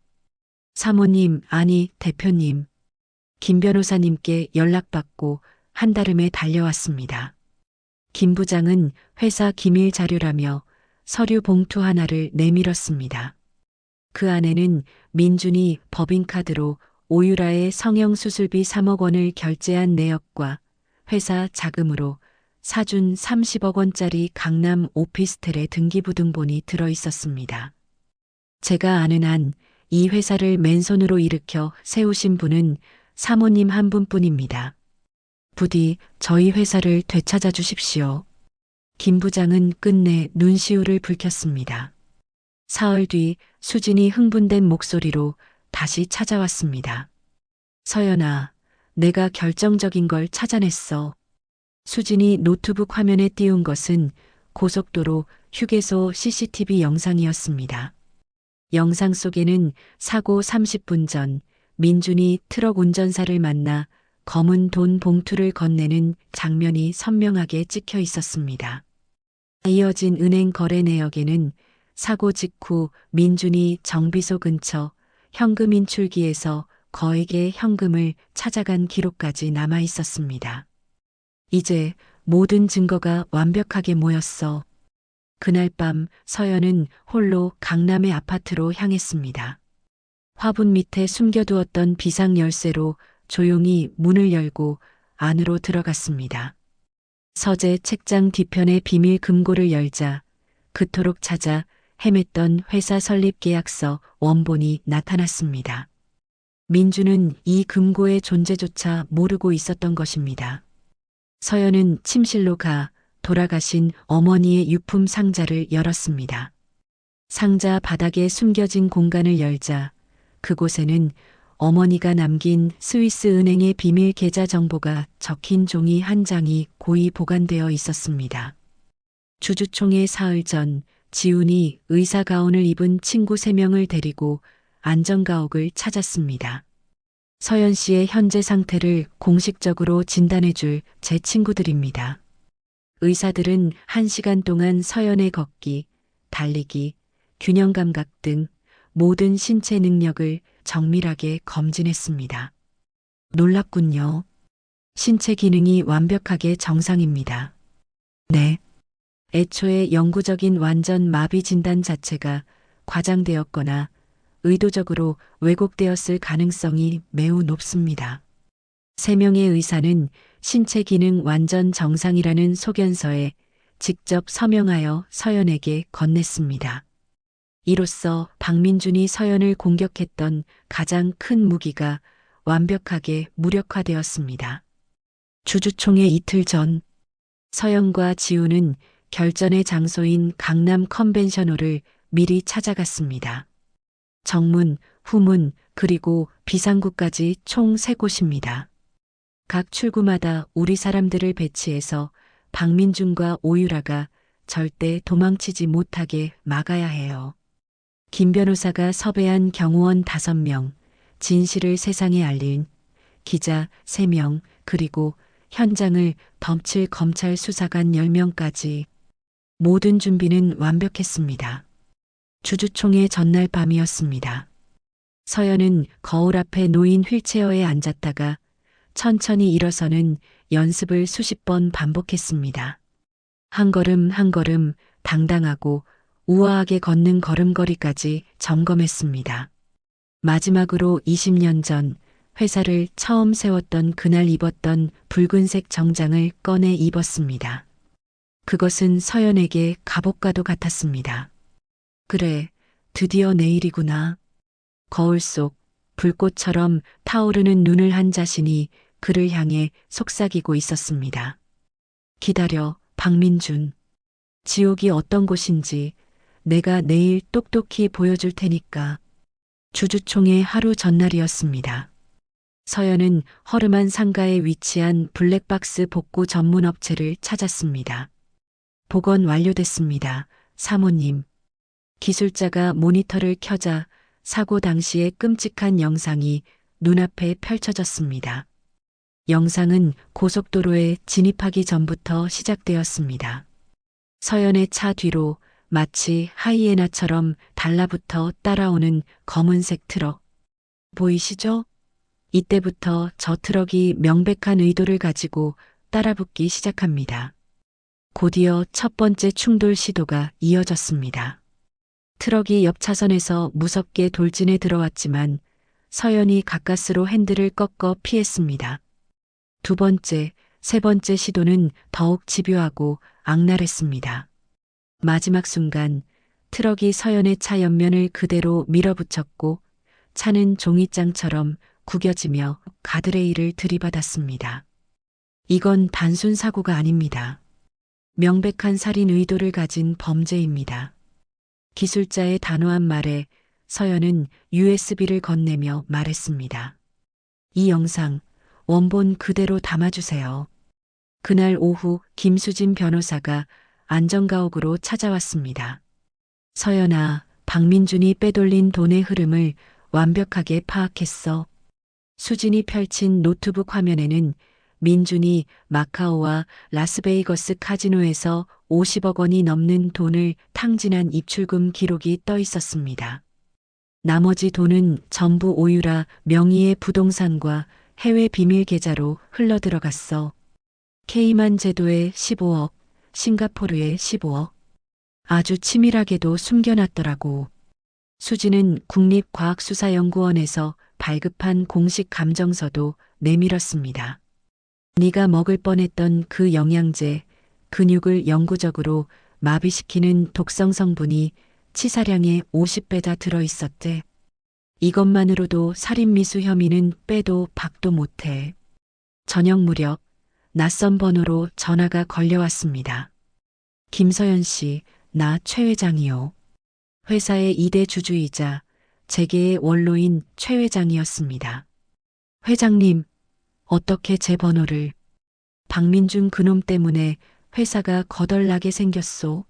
사모님, 아니 대표님. 김 변호사님께 연락받고 한달음에 달려왔습니다. 김 부장은 회사 기밀 자료라며 서류 봉투 하나를 내밀었습니다. 그 안에는 민준이 법인카드로 오유라의 성형수술비 3억 원을 결제한 내역과 회사 자금으로 사준 30억 원짜리 강남 오피스텔의 등기부등본이 들어 있었습니다. 제가 아는 한 이 회사를 맨손으로 일으켜 세우신 분은 사모님 한 분뿐입니다. 부디 저희 회사를 되찾아 주십시오. 김 부장은 끝내 눈시울을 붉혔습니다. 사흘 뒤 수진이 흥분된 목소리로 다시 찾아왔습니다. 서연아, 내가 결정적인 걸 찾아냈어. 수진이 노트북 화면에 띄운 것은 고속도로 휴게소 CCTV 영상이었습니다. 영상 속에는 사고 30분 전 민준이 트럭 운전사를 만나 검은 돈 봉투를 건네는 장면이 선명하게 찍혀 있었습니다. 이어진 은행 거래 내역에는 사고 직후 민준이 정비소 근처 현금 인출기에서 거액의 현금을 찾아간 기록까지 남아 있었습니다. 이제 모든 증거가 완벽하게 모였어. 그날 밤 서연은 홀로 강남의 아파트로 향했습니다. 화분 밑에 숨겨두었던 비상 열쇠로 조용히 문을 열고 안으로 들어갔습니다. 서재 책장 뒤편의 비밀 금고를 열자 그토록 찾아 헤맸던 회사 설립 계약서 원본이 나타났습니다. 민주는 이 금고의 존재조차 모르고 있었던 것입니다. 서연은 침실로 가 돌아가신 어머니의 유품 상자를 열었습니다. 상자 바닥에 숨겨진 공간을 열자 그곳에는 어머니가 남긴 스위스 은행의 비밀 계좌 정보가 적힌 종이 한 장이 고이 보관되어 있었습니다. 주주총회 사흘 전 지훈이 의사 가운을 입은 친구 3명을 데리고 안전가옥을 찾았습니다. 서연 씨의 현재 상태를 공식적으로 진단해줄 제 친구들입니다. 의사들은 1시간 동안 서연의 걷기, 달리기, 균형 감각 등 모든 신체 능력을 정밀하게 검진했습니다. 놀랍군요. 신체 기능이 완벽하게 정상입니다. 네. 애초에 영구적인 완전 마비 진단 자체가 과장되었거나 의도적으로 왜곡되었을 가능성이 매우 높습니다. 3명의 의사는 신체 기능 완전 정상이라는 소견서에 직접 서명하여 서연에게 건넸습니다. 이로써 박민준이 서연을 공격했던 가장 큰 무기가 완벽하게 무력화되었습니다. 주주총회 이틀 전 서연과 지우는 결전의 장소인 강남 컨벤션홀을 미리 찾아갔습니다. 정문, 후문, 그리고 비상구까지 총 3곳입니다. 각 출구마다 우리 사람들을 배치해서 박민준과 오유라가 절대 도망치지 못하게 막아야 해요. 김 변호사가 섭외한 경호원 5명, 진실을 세상에 알린 기자 3명, 그리고 현장을 덮칠 검찰 수사관 10명까지 모든 준비는 완벽했습니다. 주주총회 전날 밤이었습니다. 서연은 거울 앞에 놓인 휠체어에 앉았다가 천천히 일어서는 연습을 수십 번 반복했습니다. 한 걸음 한 걸음 당당하고 우아하게 걷는 걸음걸이까지 점검했습니다. 마지막으로 20년 전 회사를 처음 세웠던 그날 입었던 붉은색 정장을 꺼내 입었습니다. 그것은 서연에게 갑옷과도 같았습니다. 그래, 드디어 내일이구나. 거울 속 불꽃처럼 타오르는 눈을 한 자신이 그를 향해 속삭이고 있었습니다. 기다려, 박민준. 지옥이 어떤 곳인지 내가 내일 똑똑히 보여줄 테니까. 주주총회 하루 전날이었습니다. 서연은 허름한 상가에 위치한 블랙박스 복구 전문 업체를 찾았습니다. 복원 완료됐습니다. 사모님. 기술자가 모니터를 켜자 사고 당시의 끔찍한 영상이 눈앞에 펼쳐졌습니다. 영상은 고속도로에 진입하기 전부터 시작되었습니다. 서연의 차 뒤로 마치 하이에나처럼 달라붙어 따라오는 검은색 트럭. 보이시죠? 이때부터 저 트럭이 명백한 의도를 가지고 따라붙기 시작합니다. 곧이어 첫 번째 충돌 시도가 이어졌습니다. 트럭이 옆 차선에서 무섭게 돌진해 들어왔지만 서연이 가까스로 핸들을 꺾어 피했습니다. 두 번째, 세 번째 시도는 더욱 집요하고 악랄했습니다. 마지막 순간 트럭이 서연의 차 옆면을 그대로 밀어붙였고 차는 종이장처럼 구겨지며 가드레일을 들이받았습니다. 이건 단순 사고가 아닙니다. 명백한 살인 의도를 가진 범죄입니다. 기술자의 단호한 말에 서연은 USB를 건네며 말했습니다. 이 영상 원본 그대로 담아주세요. 그날 오후 김수진 변호사가 안전가옥으로 찾아왔습니다. 서연아, 박민준이 빼돌린 돈의 흐름을 완벽하게 파악했어. 수진이 펼친 노트북 화면에는 민준이 마카오와 라스베이거스 카지노에서 50억 원이 넘는 돈을 탕진한 입출금 기록이 떠 있었습니다. 나머지 돈은 전부 오유라 명의의 부동산과 해외 비밀 계좌로 흘러들어갔어. 케이만 제도에 15억, 싱가포르에 15억. 아주 치밀하게도 숨겨놨더라고. 수지는 국립과학수사연구원에서 발급한 공식 감정서도 내밀었습니다. 네가 먹을 뻔했던 그 영양제, 근육을 영구적으로 마비시키는 독성 성분이 치사량의 50배가 들어있었대. 이것만으로도 살인미수 혐의는 빼도 박도 못해. 저녁 무렵 낯선 번호로 전화가 걸려왔습니다. 김서연 씨, 나 최 회장이요. 회사의 2대 주주이자 재계의 원로인 최 회장이었습니다. 회장님, 어떻게 제 번호를? 박민준 그놈 때문에 회사가 거덜나게 생겼소.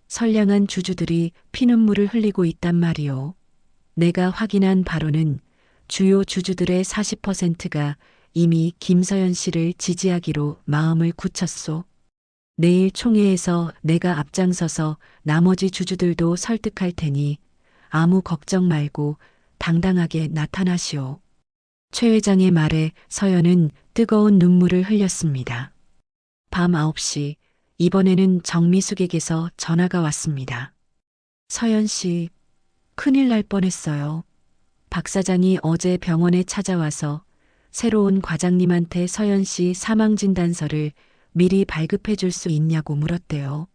선량한 주주들이 피눈물을 흘리고 있단 말이오. 내가 확인한 바로는 주요 주주들의 40%가 이미 김서연 씨를 지지하기로 마음을 굳혔소. 내일 총회에서 내가 앞장서서 나머지 주주들도 설득할 테니 아무 걱정 말고 당당하게 나타나시오. 최 회장의 말에 서연은 뜨거운 눈물을 흘렸습니다. 밤 9시, 이번에는 정미숙에게서 전화가 왔습니다. 서연 씨, 큰일 날 뻔했어요. 박 사장이 어제 병원에 찾아와서 새로운 과장님한테 서연 씨 사망진단서를 미리 발급해 줄 수 있냐고 물었대요.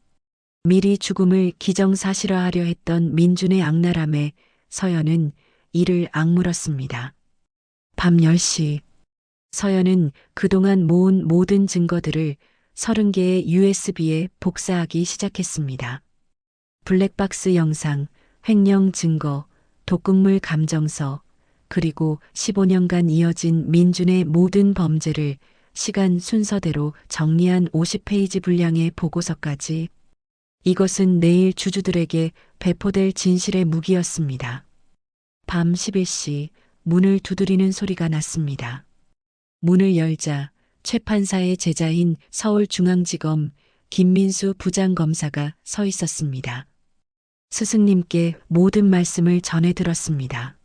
미리 죽음을 기정사실화하려 했던 민준의 악랄함에 서연은 이를 악물었습니다. 밤 10시, 서연은 그동안 모은 모든 증거들을 30개의 USB에 복사하기 시작했습니다. 블랙박스 영상, 횡령 증거, 독극물 감정서, 그리고 15년간 이어진 민준의 모든 범죄를 시간 순서대로 정리한 50페이지 분량의 보고서까지. 이것은 내일 주주들에게 배포될 진실의 무기였습니다. 밤 11시 문을 두드리는 소리가 났습니다. 문을 열자 최 판사의 제자인 서울중앙지검 김민수 부장검사가 서 있었습니다. 스승님께 모든 말씀을 전해 들었습니다.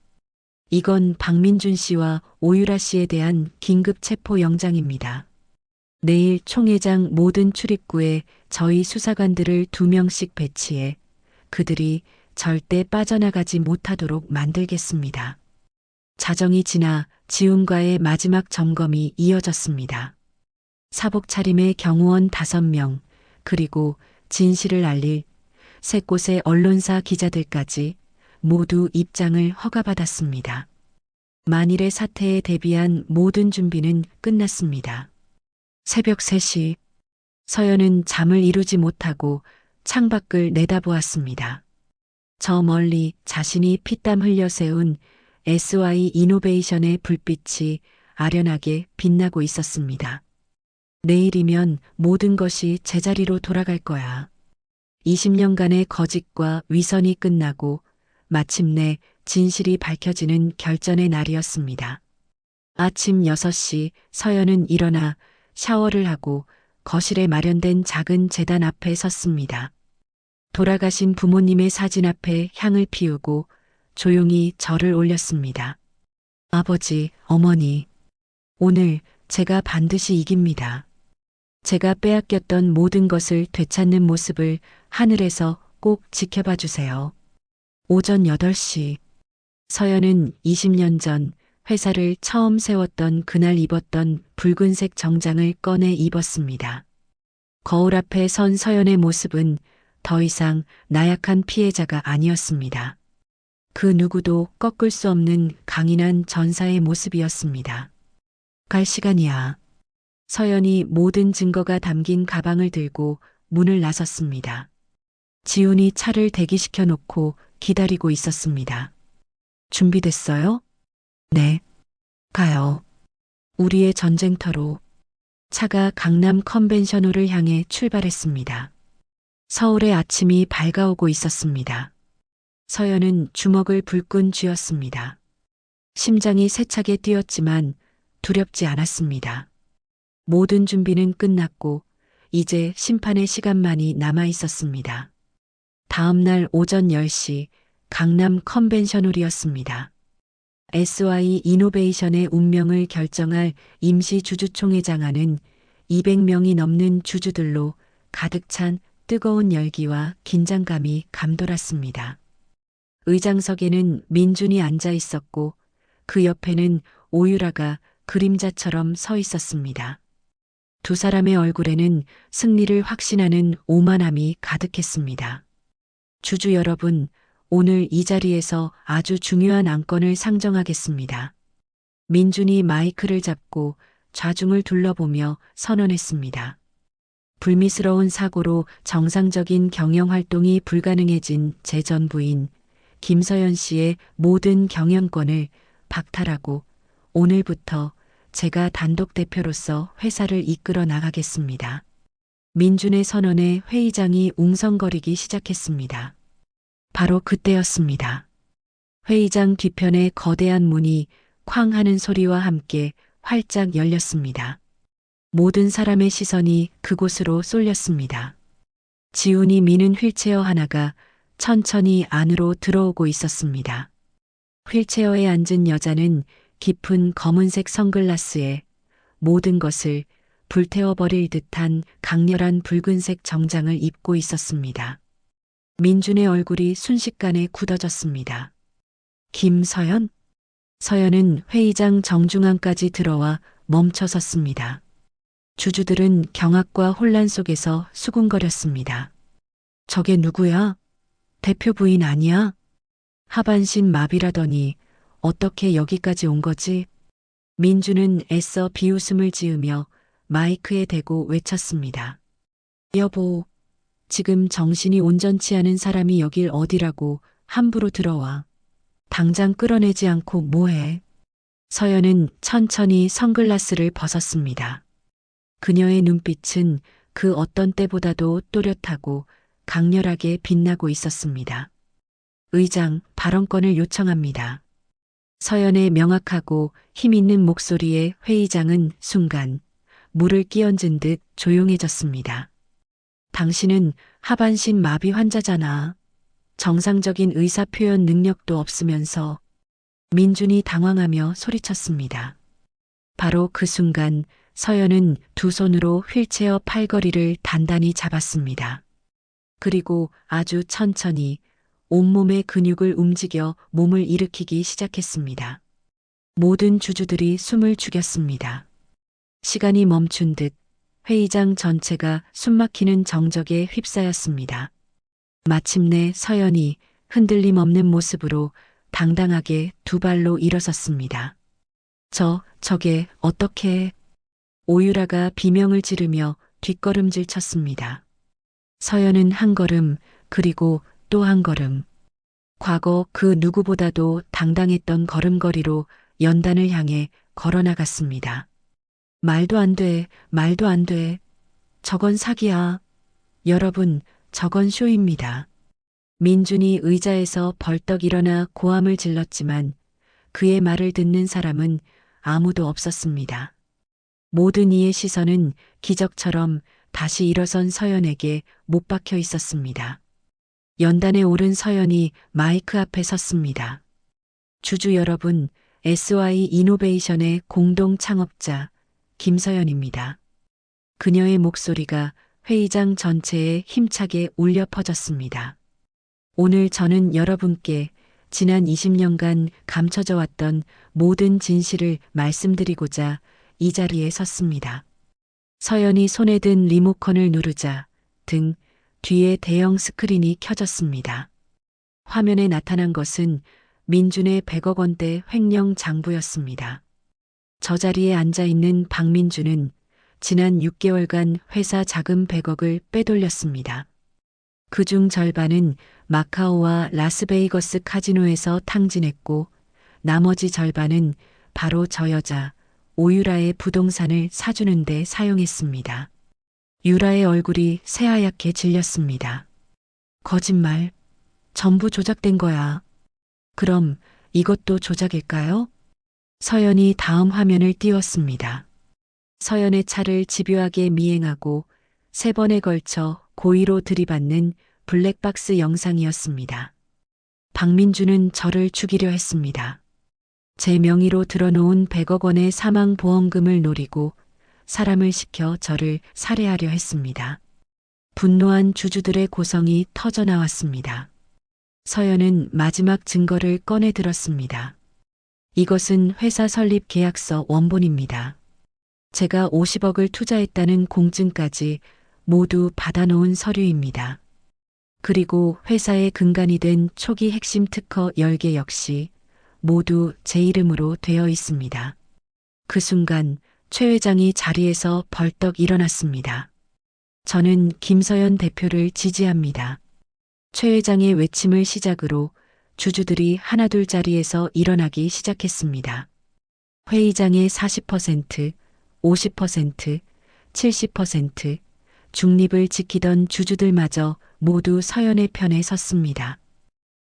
이건 박민준 씨와 오유라 씨에 대한 긴급 체포 영장입니다. 내일 총회장 모든 출입구에 저희 수사관들을 2명씩 배치해 그들이 절대 빠져나가지 못하도록 만들겠습니다. 자정이 지나 지훈과의 마지막 점검이 이어졌습니다. 사복 차림의 경호원 5명, 그리고 진실을 알릴 3곳의 언론사 기자들까지 모두 입장을 허가받았습니다. 만일의 사태에 대비한 모든 준비는 끝났습니다. 새벽 3시, 서연은 잠을 이루지 못하고 창밖을 내다보았습니다. 저 멀리 자신이 피땀 흘려 세운 SY 이노베이션의 불빛이 아련하게 빛나고 있었습니다. 내일이면 모든 것이 제자리로 돌아갈 거야. 20년간의 거짓과 위선이 끝나고 마침내 진실이 밝혀지는 결전의 날이었습니다. 아침 6시 서연은 일어나 샤워를 하고 거실에 마련된 작은 제단 앞에 섰습니다. 돌아가신 부모님의 사진 앞에 향을 피우고 조용히 절을 올렸습니다. 아버지, 어머니, 오늘 제가 반드시 이깁니다. 제가 빼앗겼던 모든 것을 되찾는 모습을 하늘에서 꼭 지켜봐 주세요. 오전 8시, 서연은 20년 전 회사를 처음 세웠던 그날 입었던 붉은색 정장을 꺼내 입었습니다. 거울 앞에 선 서연의 모습은 더 이상 나약한 피해자가 아니었습니다. 그 누구도 꺾을 수 없는 강인한 전사의 모습이었습니다. 갈 시간이야. 서연이 모든 증거가 담긴 가방을 들고 문을 나섰습니다. 지훈이 차를 대기시켜 놓고 기다리고 있었습니다. 준비됐어요? 네. 가요. 우리의 전쟁터로. 차가 강남 컨벤션홀을 향해 출발했습니다. 서울의 아침이 밝아오고 있었습니다. 서연은 주먹을 불끈 쥐었습니다. 심장이 세차게 뛰었지만 두렵지 않았습니다. 모든 준비는 끝났고 이제 심판의 시간만이 남아 있었습니다. 다음 날 오전 10시 강남 컨벤션홀이었습니다. SY 이노베이션의 운명을 결정할 임시 주주총회장안은 200명이 넘는 주주들로 가득 찬 뜨거운 열기와 긴장감이 감돌았습니다. 의장석에는 민준이 앉아 있었고 그 옆에는 오유라가 그림자처럼 서 있었습니다. 두 사람의 얼굴에는 승리를 확신하는 오만함이 가득했습니다. 주주 여러분, 오늘 이 자리에서 아주 중요한 안건을 상정하겠습니다. 민준이 마이크를 잡고 좌중을 둘러보며 선언했습니다. 불미스러운 사고로 정상적인 경영 활동이 불가능해진 제 전 부인 김서연 씨의 모든 경영권을 박탈하고 오늘부터 제가 단독 대표로서 회사를 이끌어 나가겠습니다. 민준의 선언에 회의장이 웅성거리기 시작했습니다. 바로 그때였습니다. 회의장 뒤편의 거대한 문이 쾅 하는 소리와 함께 활짝 열렸습니다. 모든 사람의 시선이 그곳으로 쏠렸습니다. 지훈이 미는 휠체어 하나가 천천히 안으로 들어오고 있었습니다. 휠체어에 앉은 여자는 깊은 검은색 선글라스에 모든 것을 불태워버릴 듯한 강렬한 붉은색 정장을 입고 있었습니다. 민준의 얼굴이 순식간에 굳어졌습니다. 김서연? 서연은 회의장 정중앙까지 들어와 멈춰섰습니다. 주주들은 경악과 혼란 속에서 수군거렸습니다. 저게 누구야? 대표 부인 아니야? 하반신 마비라더니 어떻게 여기까지 온 거지? 민주는 애써 비웃음을 지으며 마이크에 대고 외쳤습니다. 여보, 지금 정신이 온전치 않은 사람이 여길 어디라고 함부로 들어와. 당장 끌어내지 않고 뭐해? 서연은 천천히 선글라스를 벗었습니다. 그녀의 눈빛은 그 어떤 때보다도 또렷하고 강렬하게 빛나고 있었습니다. 의장, 발언권을 요청합니다. 서연의 명확하고 힘있는 목소리에 회의장은 순간 물을 끼얹은 듯 조용해졌습니다. 당신은 하반신 마비 환자잖아. 정상적인 의사 표현 능력도 없으면서. 민준이 당황하며 소리쳤습니다. 바로 그 순간 서연은 두 손으로 휠체어 팔걸이를 단단히 잡았습니다. 그리고 아주 천천히 온몸의 근육을 움직여 몸을 일으키기 시작했습니다. 모든 주주들이 숨을 죽였습니다. 시간이 멈춘 듯 회의장 전체가 숨막히는 정적에 휩싸였습니다. 마침내 서연이 흔들림 없는 모습으로 당당하게 두 발로 일어섰습니다. 저게 어떻게... 오유라가 비명을 지르며 뒷걸음질 쳤습니다. 서연은 한 걸음, 그리고 또 한 걸음. 과거 그 누구보다도 당당했던 걸음걸이로 연단을 향해 걸어나갔습니다. 말도 안 돼, 말도 안 돼. 저건 사기야. 여러분, 저건 쇼입니다. 민준이 의자에서 벌떡 일어나 고함을 질렀지만 그의 말을 듣는 사람은 아무도 없었습니다. 모든 이의 시선은 기적처럼 다시 일어선 서연에게 못 박혀 있었습니다. 연단에 오른 서연이 마이크 앞에 섰습니다. 주주 여러분, SY 이노베이션의 공동 창업자 김서연입니다. 그녀의 목소리가 회의장 전체에 힘차게 울려 퍼졌습니다. 오늘 저는 여러분께 지난 20년간 감춰져 왔던 모든 진실을 말씀드리고자 이 자리에 섰습니다. 서연이 손에 든 리모컨을 누르자 등 뒤에 대형 스크린이 켜졌습니다. 화면에 나타난 것은 민준의 100억 원대 횡령 장부였습니다. 저 자리에 앉아 있는 박민준은 지난 6개월간 회사 자금 100억을 빼돌렸습니다. 그중 절반은 마카오와 라스베이거스 카지노에서 탕진했고 나머지 절반은 바로 저 여자 오유라의 부동산을 사주는 데 사용했습니다. 유라의 얼굴이 새하얗게 질렸습니다. 거짓말. 전부 조작된 거야. 그럼 이것도 조작일까요? 서연이 다음 화면을 띄웠습니다. 서연의 차를 집요하게 미행하고 3번에 걸쳐 고의로 들이받는 블랙박스 영상이었습니다. 박민주는 저를 죽이려 했습니다. 제 명의로 들어놓은 100억 원의 사망보험금을 노리고 사람을 시켜 저를 살해하려 했습니다. 분노한 주주들의 고성이 터져나왔습니다. 서연은 마지막 증거를 꺼내 들었습니다. 이것은 회사 설립 계약서 원본입니다. 제가 50억을 투자했다는 공증까지 모두 받아놓은 서류입니다. 그리고 회사의 근간이 된 초기 핵심 특허 10개 역시 모두 제 이름으로 되어 있습니다. 그 순간 최 회장이 자리에서 벌떡 일어났습니다. 저는 김서연 대표를 지지합니다. 최 회장의 외침을 시작으로 주주들이 하나둘 자리에서 일어나기 시작했습니다. 회의장의 40%, 50%, 70% 중립을 지키던 주주들마저 모두 서연의 편에 섰습니다.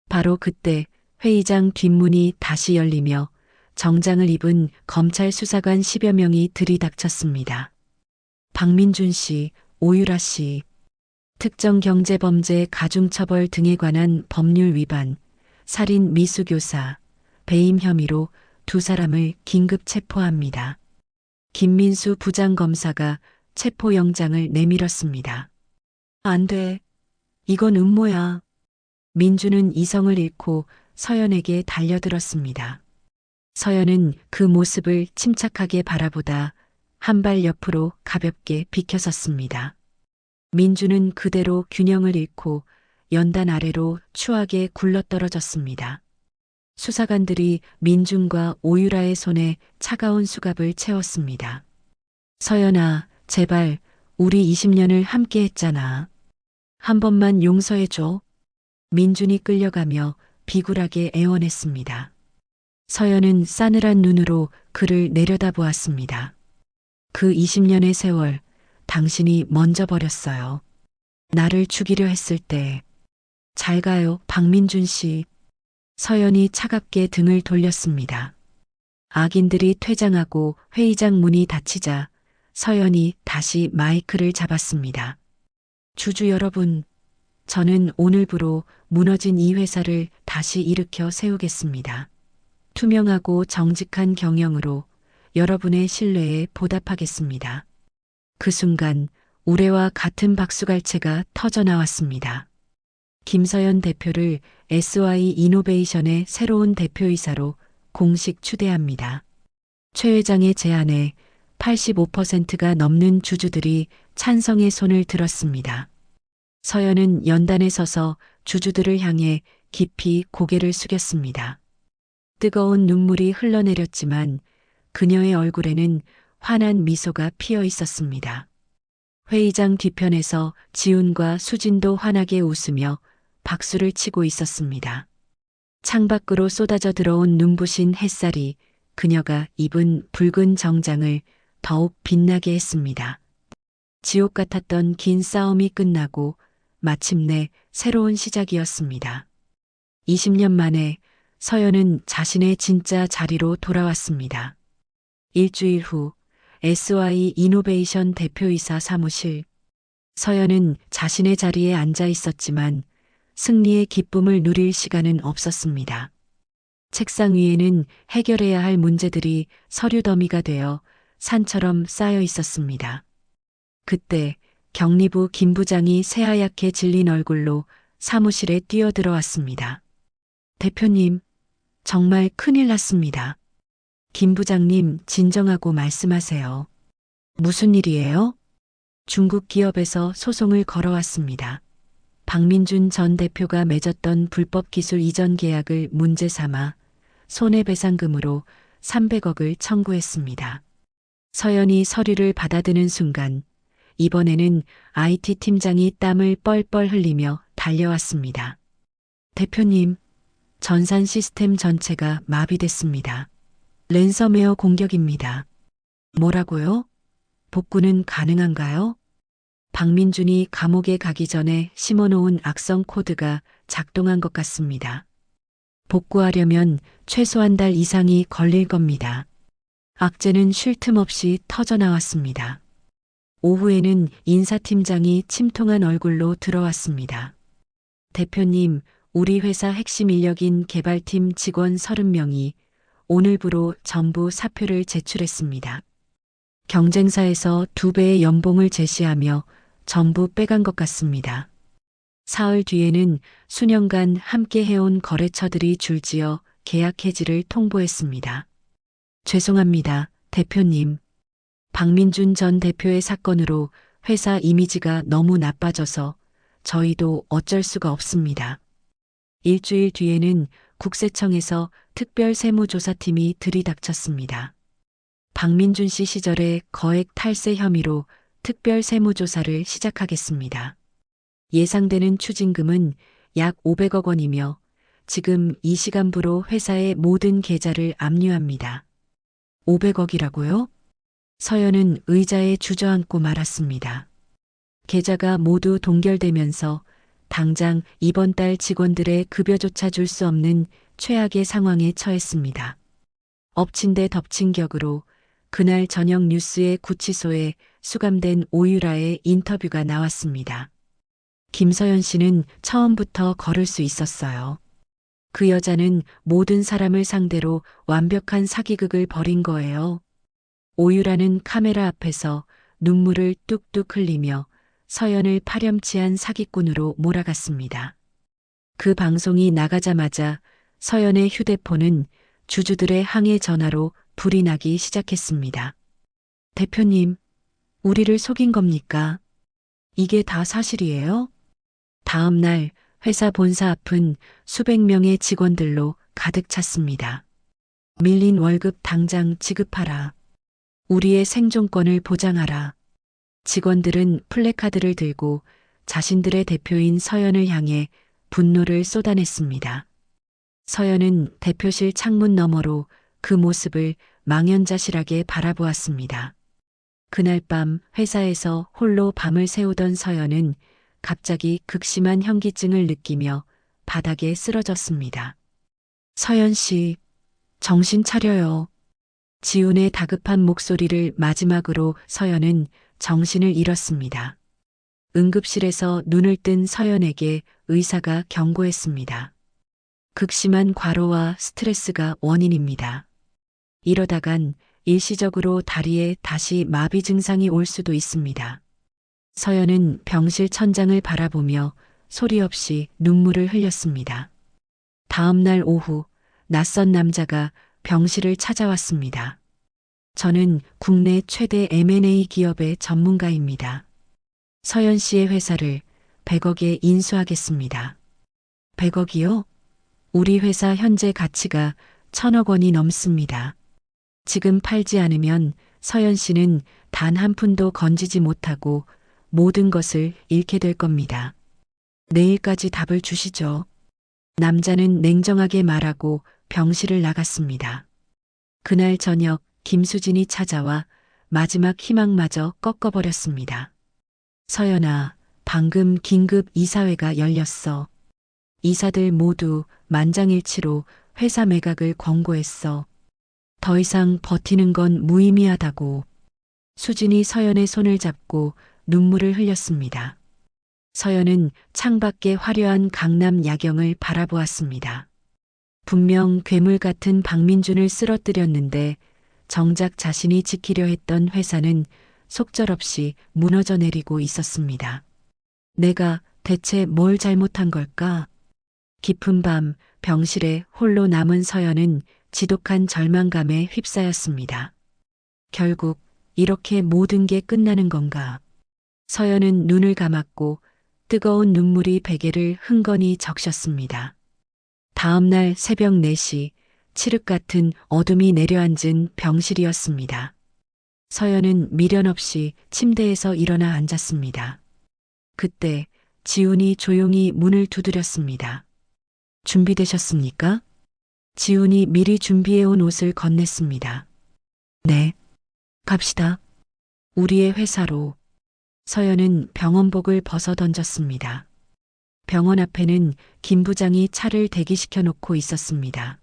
바로 그때 회의장 뒷문이 다시 열리며 정장을 입은 검찰 수사관 10여 명이 들이닥쳤습니다. 박민준 씨, 오유라 씨, 특정경제범죄 가중처벌 등에 관한 법률 위반, 살인 미수교사, 배임 혐의로 2사람을 긴급 체포합니다. 김민수 부장검사가 체포영장을 내밀었습니다. 안 돼. 이건 음모야. 민주는 이성을 잃고 서연에게 달려들었습니다. 서연은 그 모습을 침착하게 바라보다 한 발 옆으로 가볍게 비켜섰습니다. 민주는 그대로 균형을 잃고 연단 아래로 추하게 굴러떨어졌습니다. 수사관들이 민준과 오유라의 손에 차가운 수갑을 채웠습니다. 서연아, 제발 우리 20년을 함께 했잖아. 한 번만 용서해줘. 민준이 끌려가며 비굴하게 애원했습니다. 서연은 싸늘한 눈으로 그를 내려다보았습니다. 그 20년의 세월, 당신이 먼저 버렸어요. 나를 죽이려 했을 때. 잘 가요, 박민준 씨. 서연이 차갑게 등을 돌렸습니다. 악인들이 퇴장하고 회의장 문이 닫히자 서연이 다시 마이크를 잡았습니다. 주주 여러분, 저는 오늘부로 무너진 이 회사를 다시 일으켜 세우겠습니다. 투명하고 정직한 경영으로 여러분의 신뢰에 보답하겠습니다. 그 순간 우레와 같은 박수갈채가 터져나왔습니다. 김서연 대표를 SY 이노베이션의 새로운 대표이사로 공식 추대합니다. 최 회장의 제안에 85%가 넘는 주주들이 찬성의 손을 들었습니다. 서연은 연단에 서서 주주들을 향해 깊이 고개를 숙였습니다. 뜨거운 눈물이 흘러내렸지만 그녀의 얼굴에는 환한 미소가 피어 있었습니다. 회의장 뒤편에서 지훈과 수진도 환하게 웃으며 박수를 치고 있었습니다. 창밖으로 쏟아져 들어온 눈부신 햇살이 그녀가 입은 붉은 정장을 더욱 빛나게 했습니다. 지옥 같았던 긴 싸움이 끝나고 마침내 새로운 시작이었습니다. 20년 만에 서연은 자신의 진짜 자리로 돌아왔습니다. 일주일 후 SY 이노베이션 대표이사 사무실. 서연은 자신의 자리에 앉아 있었지만 승리의 기쁨을 누릴 시간은 없었습니다. 책상 위에는 해결해야 할 문제들이 서류 더미가 되어 산처럼 쌓여 있었습니다. 그때 경리부 김 부장이 새하얗게 질린 얼굴로 사무실에 뛰어들어왔습니다. 대표님, 정말 큰일 났습니다. 김 부장님, 진정하고 말씀하세요. 무슨 일이에요? 중국 기업에서 소송을 걸어왔습니다. 박민준 전 대표가 맺었던 불법 기술 이전 계약을 문제 삼아 손해배상금으로 300억을 청구했습니다. 서연이 서류를 받아드는 순간 이번에는 IT 팀장이 땀을 뻘뻘 흘리며 달려왔습니다. 대표님, 전산 시스템 전체가 마비됐습니다. 랜섬웨어 공격입니다. 뭐라고요? 복구는 가능한가요? 박민준이 감옥에 가기 전에 심어놓은 악성 코드가 작동한 것 같습니다. 복구하려면 최소 한 달 이상이 걸릴 겁니다. 악재는 쉴 틈 없이 터져나왔습니다. 오후에는 인사팀장이 침통한 얼굴로 들어왔습니다. 대표님, 우리 회사 핵심 인력인 개발팀 직원 30명이 오늘부로 전부 사표를 제출했습니다. 경쟁사에서 2배의 연봉을 제시하며 전부 빼간 것 같습니다. 사흘 뒤에는 수년간 함께 해온 거래처들이 줄지어 계약 해지를 통보했습니다. 죄송합니다, 대표님. 박민준 전 대표의 사건으로 회사 이미지가 너무 나빠져서 저희도 어쩔 수가 없습니다. 일주일 뒤에는 국세청에서 특별 세무조사팀이 들이닥쳤습니다. 박민준 씨 시절의 거액 탈세 혐의로 특별 세무조사를 시작하겠습니다. 예상되는 추징금은 약 500억 원이며 지금 이 시간부로 회사의 모든 계좌를 압류합니다. 500억이라고요? 서연은 의자에 주저앉고 말았습니다. 계좌가 모두 동결되면서 당장 이번 달 직원들의 급여조차 줄 수 없는 최악의 상황에 처했습니다. 엎친 데 덮친 격으로 그날 저녁 뉴스의 구치소에 수감된 오유라의 인터뷰가 나왔습니다. 김서연 씨는 처음부터 걸을 수 있었어요. 그 여자는 모든 사람을 상대로 완벽한 사기극을 벌인 거예요. 오유라는 카메라 앞에서 눈물을 뚝뚝 흘리며 서연을 파렴치한 사기꾼으로 몰아갔습니다. 그 방송이 나가자마자 서연의 휴대폰은 주주들의 항해 전화로 불이 나기 시작했습니다. 대표님, 우리를 속인 겁니까? 이게 다 사실이에요? 다음 날 회사 본사 앞은 수백 명의 직원들로 가득 찼습니다. 밀린 월급 당장 지급하라. 우리의 생존권을 보장하라. 직원들은 플래카드를 들고 자신들의 대표인 서연을 향해 분노를 쏟아냈습니다. 서연은 대표실 창문 너머로 그 모습을 망연자실하게 바라보았습니다. 그날 밤 회사에서 홀로 밤을 새우던 서연은 갑자기 극심한 현기증을 느끼며 바닥에 쓰러졌습니다. 서연 씨, 정신 차려요. 지훈의 다급한 목소리를 마지막으로 서연은 정신을 잃었습니다. 응급실에서 눈을 뜬 서연에게 의사가 경고했습니다. 극심한 과로와 스트레스가 원인입니다. 이러다간 일시적으로 다리에 다시 마비 증상이 올 수도 있습니다. 서연은 병실 천장을 바라보며 소리 없이 눈물을 흘렸습니다. 다음 날 오후 낯선 남자가 병실을 찾아왔습니다. 저는 국내 최대 M&A 기업의 전문가입니다. 서연 씨의 회사를 100억에 인수하겠습니다. 100억이요? 우리 회사 현재 가치가 1000억 원이 넘습니다. 지금 팔지 않으면 서연 씨는 단 한 푼도 건지지 못하고 모든 것을 잃게 될 겁니다. 내일까지 답을 주시죠. 남자는 냉정하게 말하고 병실을 나갔습니다. 그날 저녁 김수진이 찾아와 마지막 희망마저 꺾어버렸습니다. 서연아, 방금 긴급 이사회가 열렸어. 이사들 모두 만장일치로 회사 매각을 권고했어. 더 이상 버티는 건 무의미하다고. 수진이 서연의 손을 잡고 눈물을 흘렸습니다. 서연은 창밖의 화려한 강남 야경을 바라보았습니다. 분명 괴물 같은 박민준을 쓰러뜨렸는데 정작 자신이 지키려 했던 회사는 속절없이 무너져 내리고 있었습니다. 내가 대체 뭘 잘못한 걸까? 깊은 밤 병실에 홀로 남은 서연은 지독한 절망감에 휩싸였습니다. 결국 이렇게 모든 게 끝나는 건가? 서연은 눈을 감았고 뜨거운 눈물이 베개를 흥건히 적셨습니다. 다음 날 새벽 4시 칠흑 같은 어둠이 내려앉은 병실이었습니다. 서연은 미련 없이 침대에서 일어나 앉았습니다. 그때 지훈이 조용히 문을 두드렸습니다. 준비되셨습니까? 지훈이 미리 준비해온 옷을 건넸습니다. 네. 갑시다. 우리의 회사로. 서연은 병원복을 벗어 던졌습니다. 병원 앞에는 김 부장이 차를 대기시켜 놓고 있었습니다.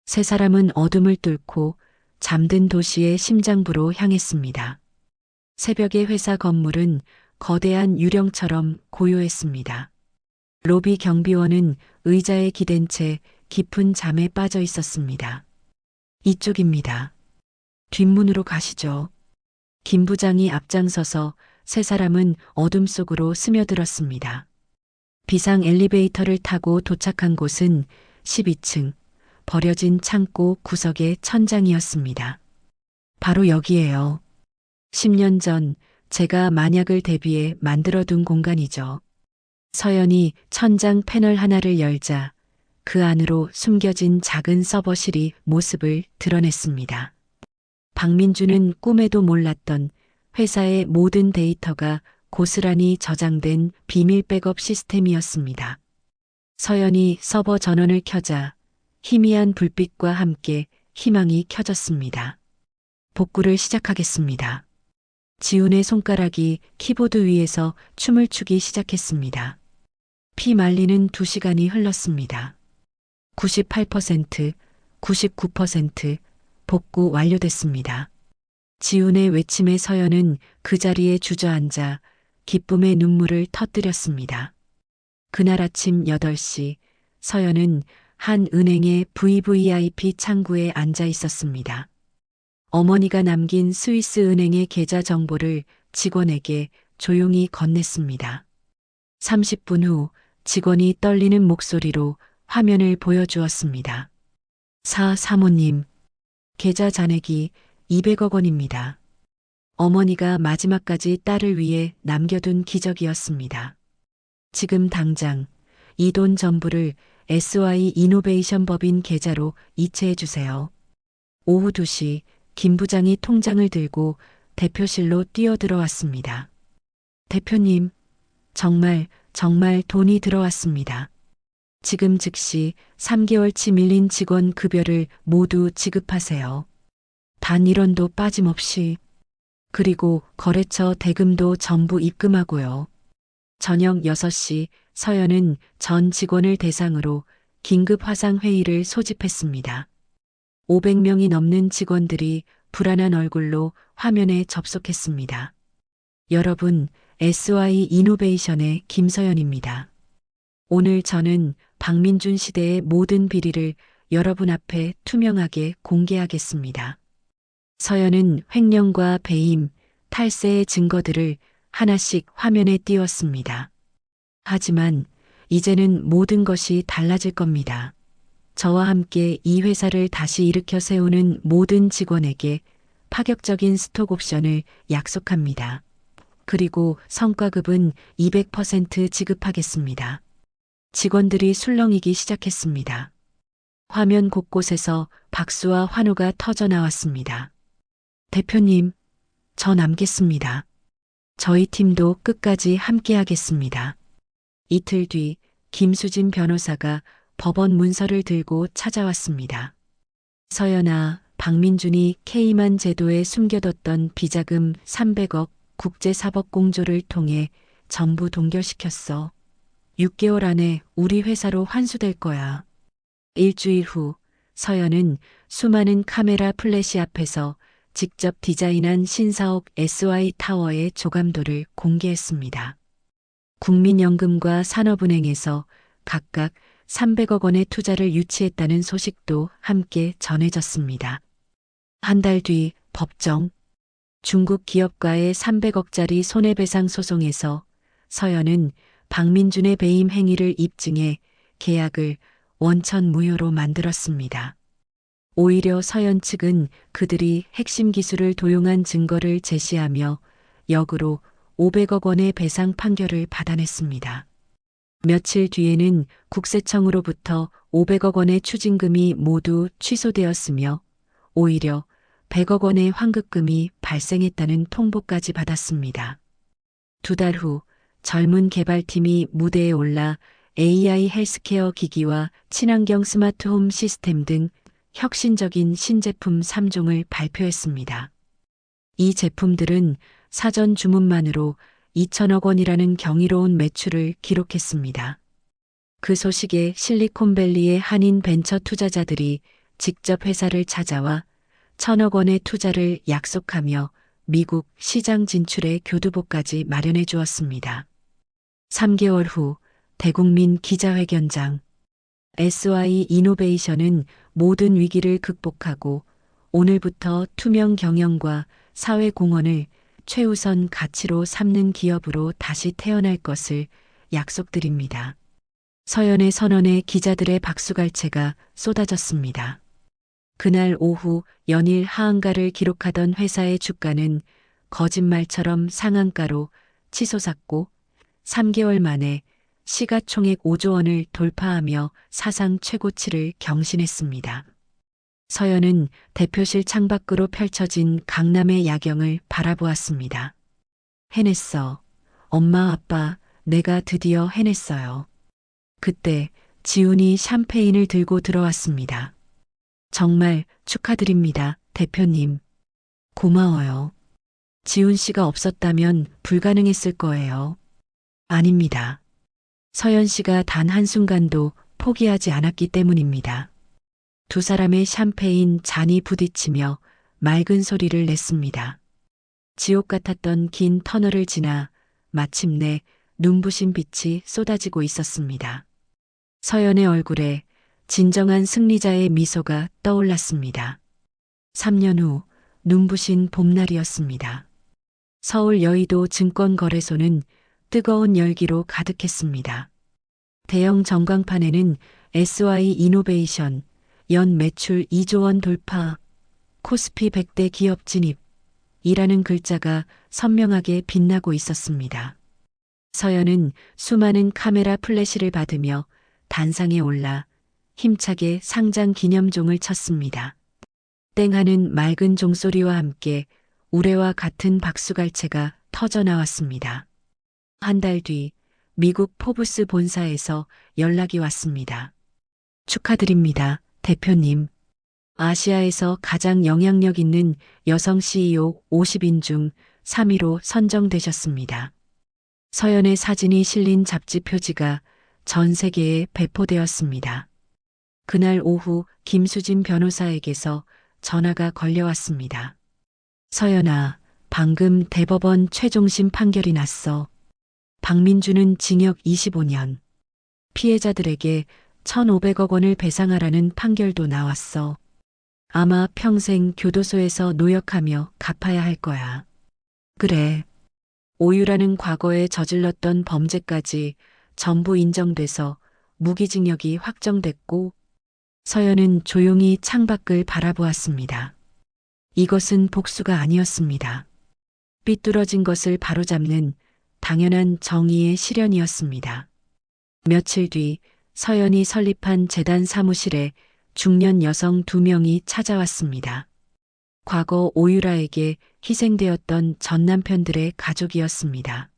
세 사람은 어둠을 뚫고 잠든 도시의 심장부로 향했습니다. 새벽의 회사 건물은 거대한 유령처럼 고요했습니다. 로비 경비원은 의자에 기댄 채 깊은 잠에 빠져 있었습니다. 이쪽입니다. 뒷문으로 가시죠. 김 부장이 앞장서서 세 사람은 어둠 속으로 스며들었습니다. 비상 엘리베이터를 타고 도착한 곳은 12층 버려진 창고 구석의 천장이었습니다. 바로 여기에요. 10년 전 제가 만약을 대비해 만들어둔 공간이죠. 서연이 천장 패널 하나를 열자 그 안으로 숨겨진 작은 서버실이 모습을 드러냈습니다. 박민주는 꿈에도 몰랐던 회사의 모든 데이터가 고스란히 저장된 비밀 백업 시스템이었습니다. 서연이 서버 전원을 켜자 희미한 불빛과 함께 희망이 켜졌습니다. 복구를 시작하겠습니다. 지훈의 손가락이 키보드 위에서 춤을 추기 시작했습니다. 피 말리는 2시간이 흘렀습니다. 98%, 99% 복구 완료됐습니다. 지훈의 외침에 서연은 그 자리에 주저앉아 기쁨의 눈물을 터뜨렸습니다. 그날 아침 8시 서연은 한 은행의 VVIP 창구에 앉아 있었습니다. 어머니가 남긴 스위스 은행의 계좌 정보를 직원에게 조용히 건넸습니다. 30분 후 직원이 떨리는 목소리로 화면을 보여주었습니다. 사모님, 계좌 잔액이 200억 원입니다. 어머니가 마지막까지 딸을 위해 남겨둔 기적이었습니다. 지금 당장 이 돈 전부를 SY 이노베이션 법인 계좌로 이체해 주세요. 오후 2시 김 부장이 통장을 들고 대표실로 뛰어들어왔습니다. 대표님, 정말 돈이 들어왔습니다. 지금 즉시 3개월치 밀린 직원 급여를 모두 지급하세요. 단 1원도 빠짐없이. 그리고 거래처 대금도 전부 입금하고요. 저녁 6시 서연은 전 직원을 대상으로 긴급 화상 회의를 소집했습니다. 500명이 넘는 직원들이 불안한 얼굴로 화면에 접속했습니다. 여러분, SY 이노베이션의 김서연입니다. 오늘 저는 박민준 시대의 모든 비리를 여러분 앞에 투명하게 공개하겠습니다. 서연은 횡령과 배임, 탈세의 증거들을 하나씩 화면에 띄웠습니다. 하지만 이제는 모든 것이 달라질 겁니다. 저와 함께 이 회사를 다시 일으켜 세우는 모든 직원에게 파격적인 스톡 옵션을 약속합니다. 그리고 성과급은 200% 지급하겠습니다. 직원들이 술렁이기 시작했습니다. 화면 곳곳에서 박수와 환호가 터져 나왔습니다. 대표님, 저 남겠습니다. 저희 팀도 끝까지 함께하겠습니다. 이틀 뒤 김수진 변호사가 법원 문서를 들고 찾아왔습니다. 서연아, 박민준이 K만 제도에 숨겨뒀던 비자금 300억 국제사법공조를 통해 전부 동결시켰어. 6개월 안에 우리 회사로 환수될 거야. 일주일 후 서연은 수많은 카메라 플래시 앞에서 직접 디자인한 신사옥 SY 타워의 조감도를 공개했습니다. 국민연금과 산업은행에서 각각 300억 원의 투자를 유치했다는 소식도 함께 전해졌습니다. 한 달 뒤 법정. 중국 기업과의 300억짜리 손해배상 소송에서 서연은 박민준의 배임 행위를 입증해 계약을 원천 무효로 만들었습니다. 오히려 서연 측은 그들이 핵심 기술을 도용한 증거를 제시하며 역으로 500억 원의 배상 판결을 받아냈습니다. 며칠 뒤에는 국세청으로부터 500억 원의 추징금이 모두 취소되었으며 오히려 100억 원의 환급금이 발생했다는 통보까지 받았습니다. 2달 후 젊은 개발팀이 무대에 올라 AI 헬스케어 기기와 친환경 스마트홈 시스템 등 혁신적인 신제품 3종을 발표했습니다. 이 제품들은 사전 주문만으로 2천억 원이라는 경이로운 매출을 기록했습니다. 그 소식에 실리콘밸리의 한인 벤처 투자자들이 직접 회사를 찾아와 천억 원의 투자를 약속하며 미국 시장 진출의 교두보까지 마련해 주었습니다. 3개월 후 대국민 기자회견장. SY 이노베이션은 모든 위기를 극복하고 오늘부터 투명 경영과 사회 공헌을 최우선 가치로 삼는 기업으로 다시 태어날 것을 약속드립니다. 서연의 선언에 기자들의 박수갈채가 쏟아졌습니다. 그날 오후 연일 하한가를 기록하던 회사의 주가는 거짓말처럼 상한가로 치솟았고 3개월 만에 시가총액 5조 원을 돌파하며 사상 최고치를 경신했습니다. 서연은 대표실 창밖으로 펼쳐진 강남의 야경을 바라보았습니다. 해냈어. 엄마, 아빠, 내가 드디어 해냈어요. 그때 지훈이 샴페인을 들고 들어왔습니다. 정말 축하드립니다, 대표님. 고마워요. 지훈 씨가 없었다면 불가능했을 거예요. 아닙니다. 서연 씨가 단 한순간도 포기하지 않았기 때문입니다. 두 사람의 샴페인 잔이 부딪히며 맑은 소리를 냈습니다. 지옥 같았던 긴 터널을 지나 마침내 눈부신 빛이 쏟아지고 있었습니다. 서연의 얼굴에 진정한 승리자의 미소가 떠올랐습니다. 3년 후 눈부신 봄날이었습니다. 서울 여의도 증권거래소는 뜨거운 열기로 가득했습니다. 대형 전광판에는 SY 이노베이션, 연 매출 2조 원 돌파, 코스피 100대 기업 진입이라는 글자가 선명하게 빛나고 있었습니다. 서연은 수많은 카메라 플래시를 받으며 단상에 올라 힘차게 상장 기념종을 쳤습니다. 땡하는 맑은 종소리와 함께 우레와 같은 박수갈채가 터져 나왔습니다. 한 달 뒤 미국 포브스 본사에서 연락이 왔습니다. 축하드립니다, 대표님. 아시아에서 가장 영향력 있는 여성 CEO 50인 중 3위로 선정되셨습니다. 서연의 사진이 실린 잡지 표지가 전 세계에 배포되었습니다. 그날 오후 김수진 변호사에게서 전화가 걸려왔습니다. 서연아, 방금 대법원 최종심 판결이 났어. 박민주는 징역 25년. 피해자들에게 1,500억 원을 배상하라는 판결도 나왔어. 아마 평생 교도소에서 노역하며 갚아야 할 거야. 그래. 오유라는 과거에 저질렀던 범죄까지 전부 인정돼서 무기징역이 확정됐고 서연은 조용히 창밖을 바라보았습니다. 이것은 복수가 아니었습니다. 삐뚤어진 것을 바로잡는 당연한 정의의 실현이었습니다. 며칠 뒤 서연이 설립한 재단 사무실에 중년 여성 2명이 찾아왔습니다. 과거 오유라에게 희생되었던 전 남편들의 가족이었습니다.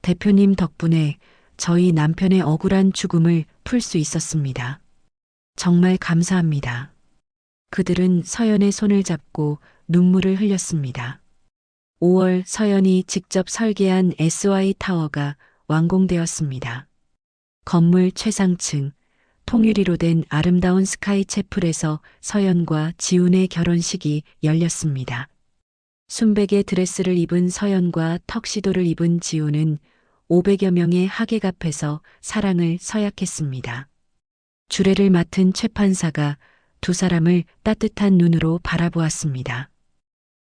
대표님 덕분에 저희 남편의 억울한 죽음을 풀 수 있었습니다. 정말 감사합니다. 그들은 서연의 손을 잡고 눈물을 흘렸습니다. 5월 서연이 직접 설계한 SY 타워가 완공되었습니다. 건물 최상층, 통유리로 된 아름다운 스카이 채플에서 서연과 지훈의 결혼식이 열렸습니다. 순백의 드레스를 입은 서연과 턱시도를 입은 지훈은 500여 명의 하객 앞에서 사랑을 서약했습니다. 주례를 맡은 최 판사가 두 사람을 따뜻한 눈으로 바라보았습니다.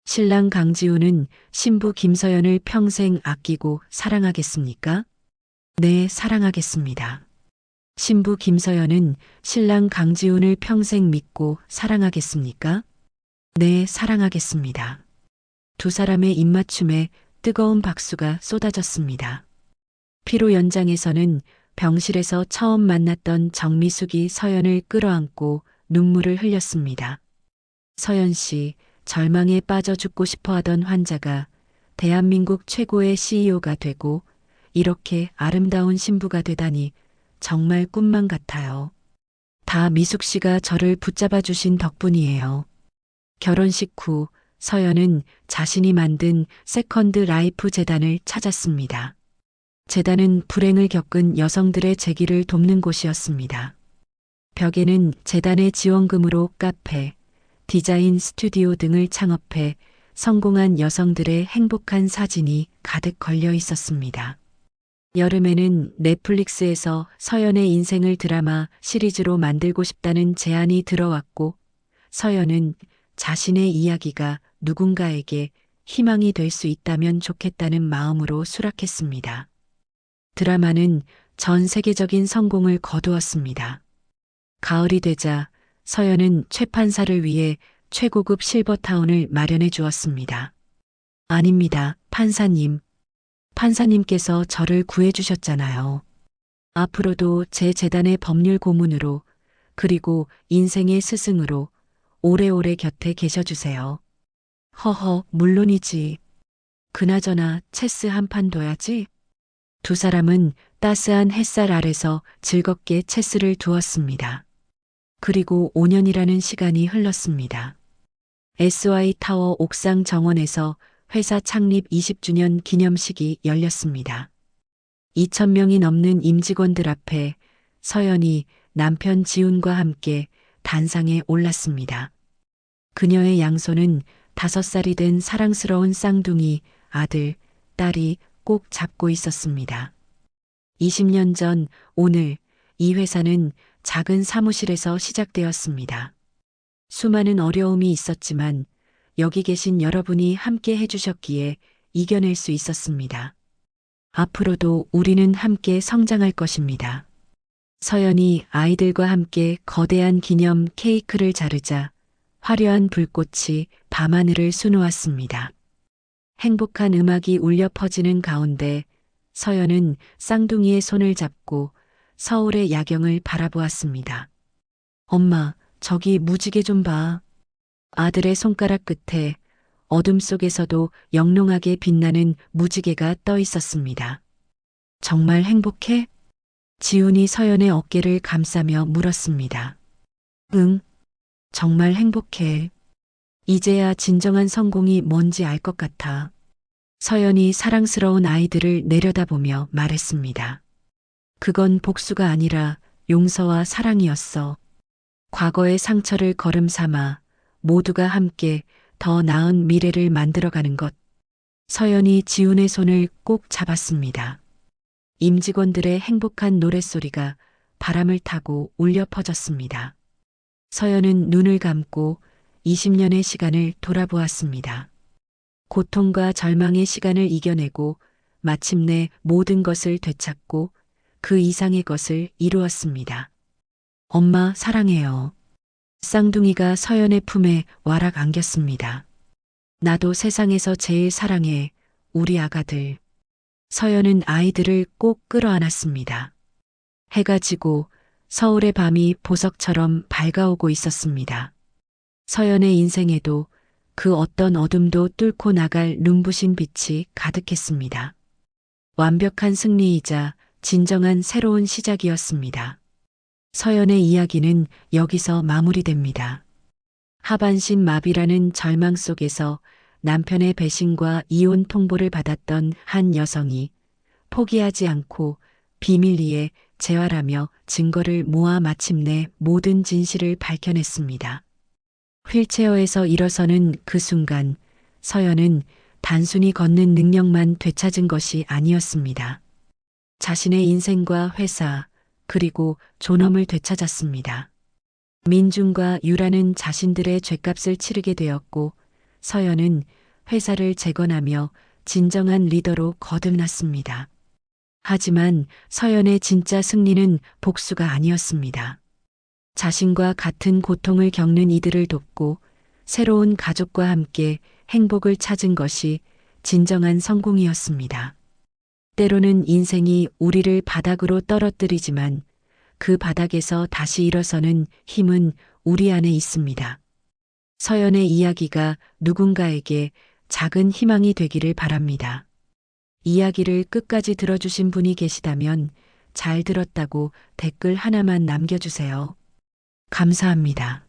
신랑 강지훈은 신부 김서연을 평생 아끼고 사랑하겠습니까? 네, 사랑하겠습니다. 신부 김서연은 신랑 강지훈을 평생 믿고 사랑하겠습니까? 네, 사랑하겠습니다. 두 사람의 입맞춤에 뜨거운 박수가 쏟아졌습니다. 피로 연장에서는 병실에서 처음 만났던 정미숙이 서연을 끌어안고 눈물을 흘렸습니다. 서연 씨, 절망에 빠져 죽고 싶어 하던 환자가 대한민국 최고의 CEO가 되고 이렇게 아름다운 신부가 되다니 정말 꿈만 같아요. 다 미숙 씨가 저를 붙잡아 주신 덕분이에요. 결혼식 후 서연은 자신이 만든 세컨드 라이프 재단을 찾았습니다. 재단은 불행을 겪은 여성들의 재기를 돕는 곳이었습니다. 벽에는 재단의 지원금으로 카페, 디자인 스튜디오 등을 창업해 성공한 여성들의 행복한 사진이 가득 걸려 있었습니다. 여름에는 넷플릭스에서 서연의 인생을 드라마 시리즈로 만들고 싶다는 제안이 들어왔고, 서연은 자신의 이야기가 누군가에게 희망이 될 수 있다면 좋겠다는 마음으로 수락했습니다. 드라마는 전 세계적인 성공을 거두었습니다. 가을이 되자 서연은 최판사를 위해 최고급 실버타운을 마련해 주었습니다. 아닙니다, 판사님. 판사님께서 저를 구해주셨잖아요. 앞으로도 제 재단의 법률 고문으로, 그리고 인생의 스승으로 오래오래 곁에 계셔주세요. 허허, 물론이지. 그나저나 체스 한 판 둬야지. 두 사람은 따스한 햇살 아래서 즐겁게 체스를 두었습니다. 그리고 5년이라는 시간이 흘렀습니다. SY타워 옥상 정원에서 회사 창립 20주년 기념식이 열렸습니다. 2,000명이 넘는 임직원들 앞에 서연이 남편 지훈과 함께 단상에 올랐습니다. 그녀의 양손은 5살이 된 사랑스러운 쌍둥이 아들, 딸이 꼭 잡고 있었습니다. 20년 전 오늘 이 회사는 작은 사무실에서 시작되었습니다. 수많은 어려움이 있었지만 여기 계신 여러분이 함께 해주셨기에 이겨낼 수 있었습니다. 앞으로도 우리는 함께 성장할 것입니다. 서연이 아이들과 함께 거대한 기념 케이크를 자르자 화려한 불꽃이 밤하늘을 수놓았습니다. 행복한 음악이 울려 퍼지는 가운데 서연은 쌍둥이의 손을 잡고 서울의 야경을 바라보았습니다. 엄마, 저기 무지개 좀 봐. 아들의 손가락 끝에 어둠 속에서도 영롱하게 빛나는 무지개가 떠 있었습니다. 정말 행복해? 지훈이 서연의 어깨를 감싸며 물었습니다. 응, 정말 행복해. 이제야 진정한 성공이 뭔지 알 것 같아. 서연이 사랑스러운 아이들을 내려다보며 말했습니다. 그건 복수가 아니라 용서와 사랑이었어. 과거의 상처를 걸음 삼아 모두가 함께 더 나은 미래를 만들어가는 것. 서연이 지훈의 손을 꼭 잡았습니다. 임직원들의 행복한 노랫소리가 바람을 타고 울려 퍼졌습니다. 서연은 눈을 감고 20년의 시간을 돌아보았습니다. 고통과 절망의 시간을 이겨내고 마침내 모든 것을 되찾고 그 이상의 것을 이루었습니다. 엄마, 사랑해요. 쌍둥이가 서연의 품에 와락 안겼습니다. 나도 세상에서 제일 사랑해, 우리 아가들. 서연은 아이들을 꼭 끌어안았습니다. 해가 지고 서울의 밤이 보석처럼 밝아오고 있었습니다. 서연의 인생에도 그 어떤 어둠도 뚫고 나갈 눈부신 빛이 가득했습니다. 완벽한 승리이자 진정한 새로운 시작이었습니다. 서연의 이야기는 여기서 마무리됩니다. 하반신 마비라는 절망 속에서 남편의 배신과 이혼 통보를 받았던 한 여성이 포기하지 않고 비밀리에 재활하며 증거를 모아 마침내 모든 진실을 밝혀냈습니다. 휠체어에서 일어서는 그 순간 서연은 단순히 걷는 능력만 되찾은 것이 아니었습니다. 자신의 인생과 회사, 그리고 존엄을 되찾았습니다. 민중과 유라는 자신들의 죗값을 치르게 되었고 서연은 회사를 재건하며 진정한 리더로 거듭났습니다. 하지만 서연의 진짜 승리는 복수가 아니었습니다. 자신과 같은 고통을 겪는 이들을 돕고 새로운 가족과 함께 행복을 찾은 것이 진정한 성공이었습니다. 때로는 인생이 우리를 바닥으로 떨어뜨리지만 그 바닥에서 다시 일어서는 힘은 우리 안에 있습니다. 서연의 이야기가 누군가에게 작은 희망이 되기를 바랍니다. 이야기를 끝까지 들어주신 분이 계시다면 잘 들었다고 댓글 하나만 남겨주세요. 감사합니다.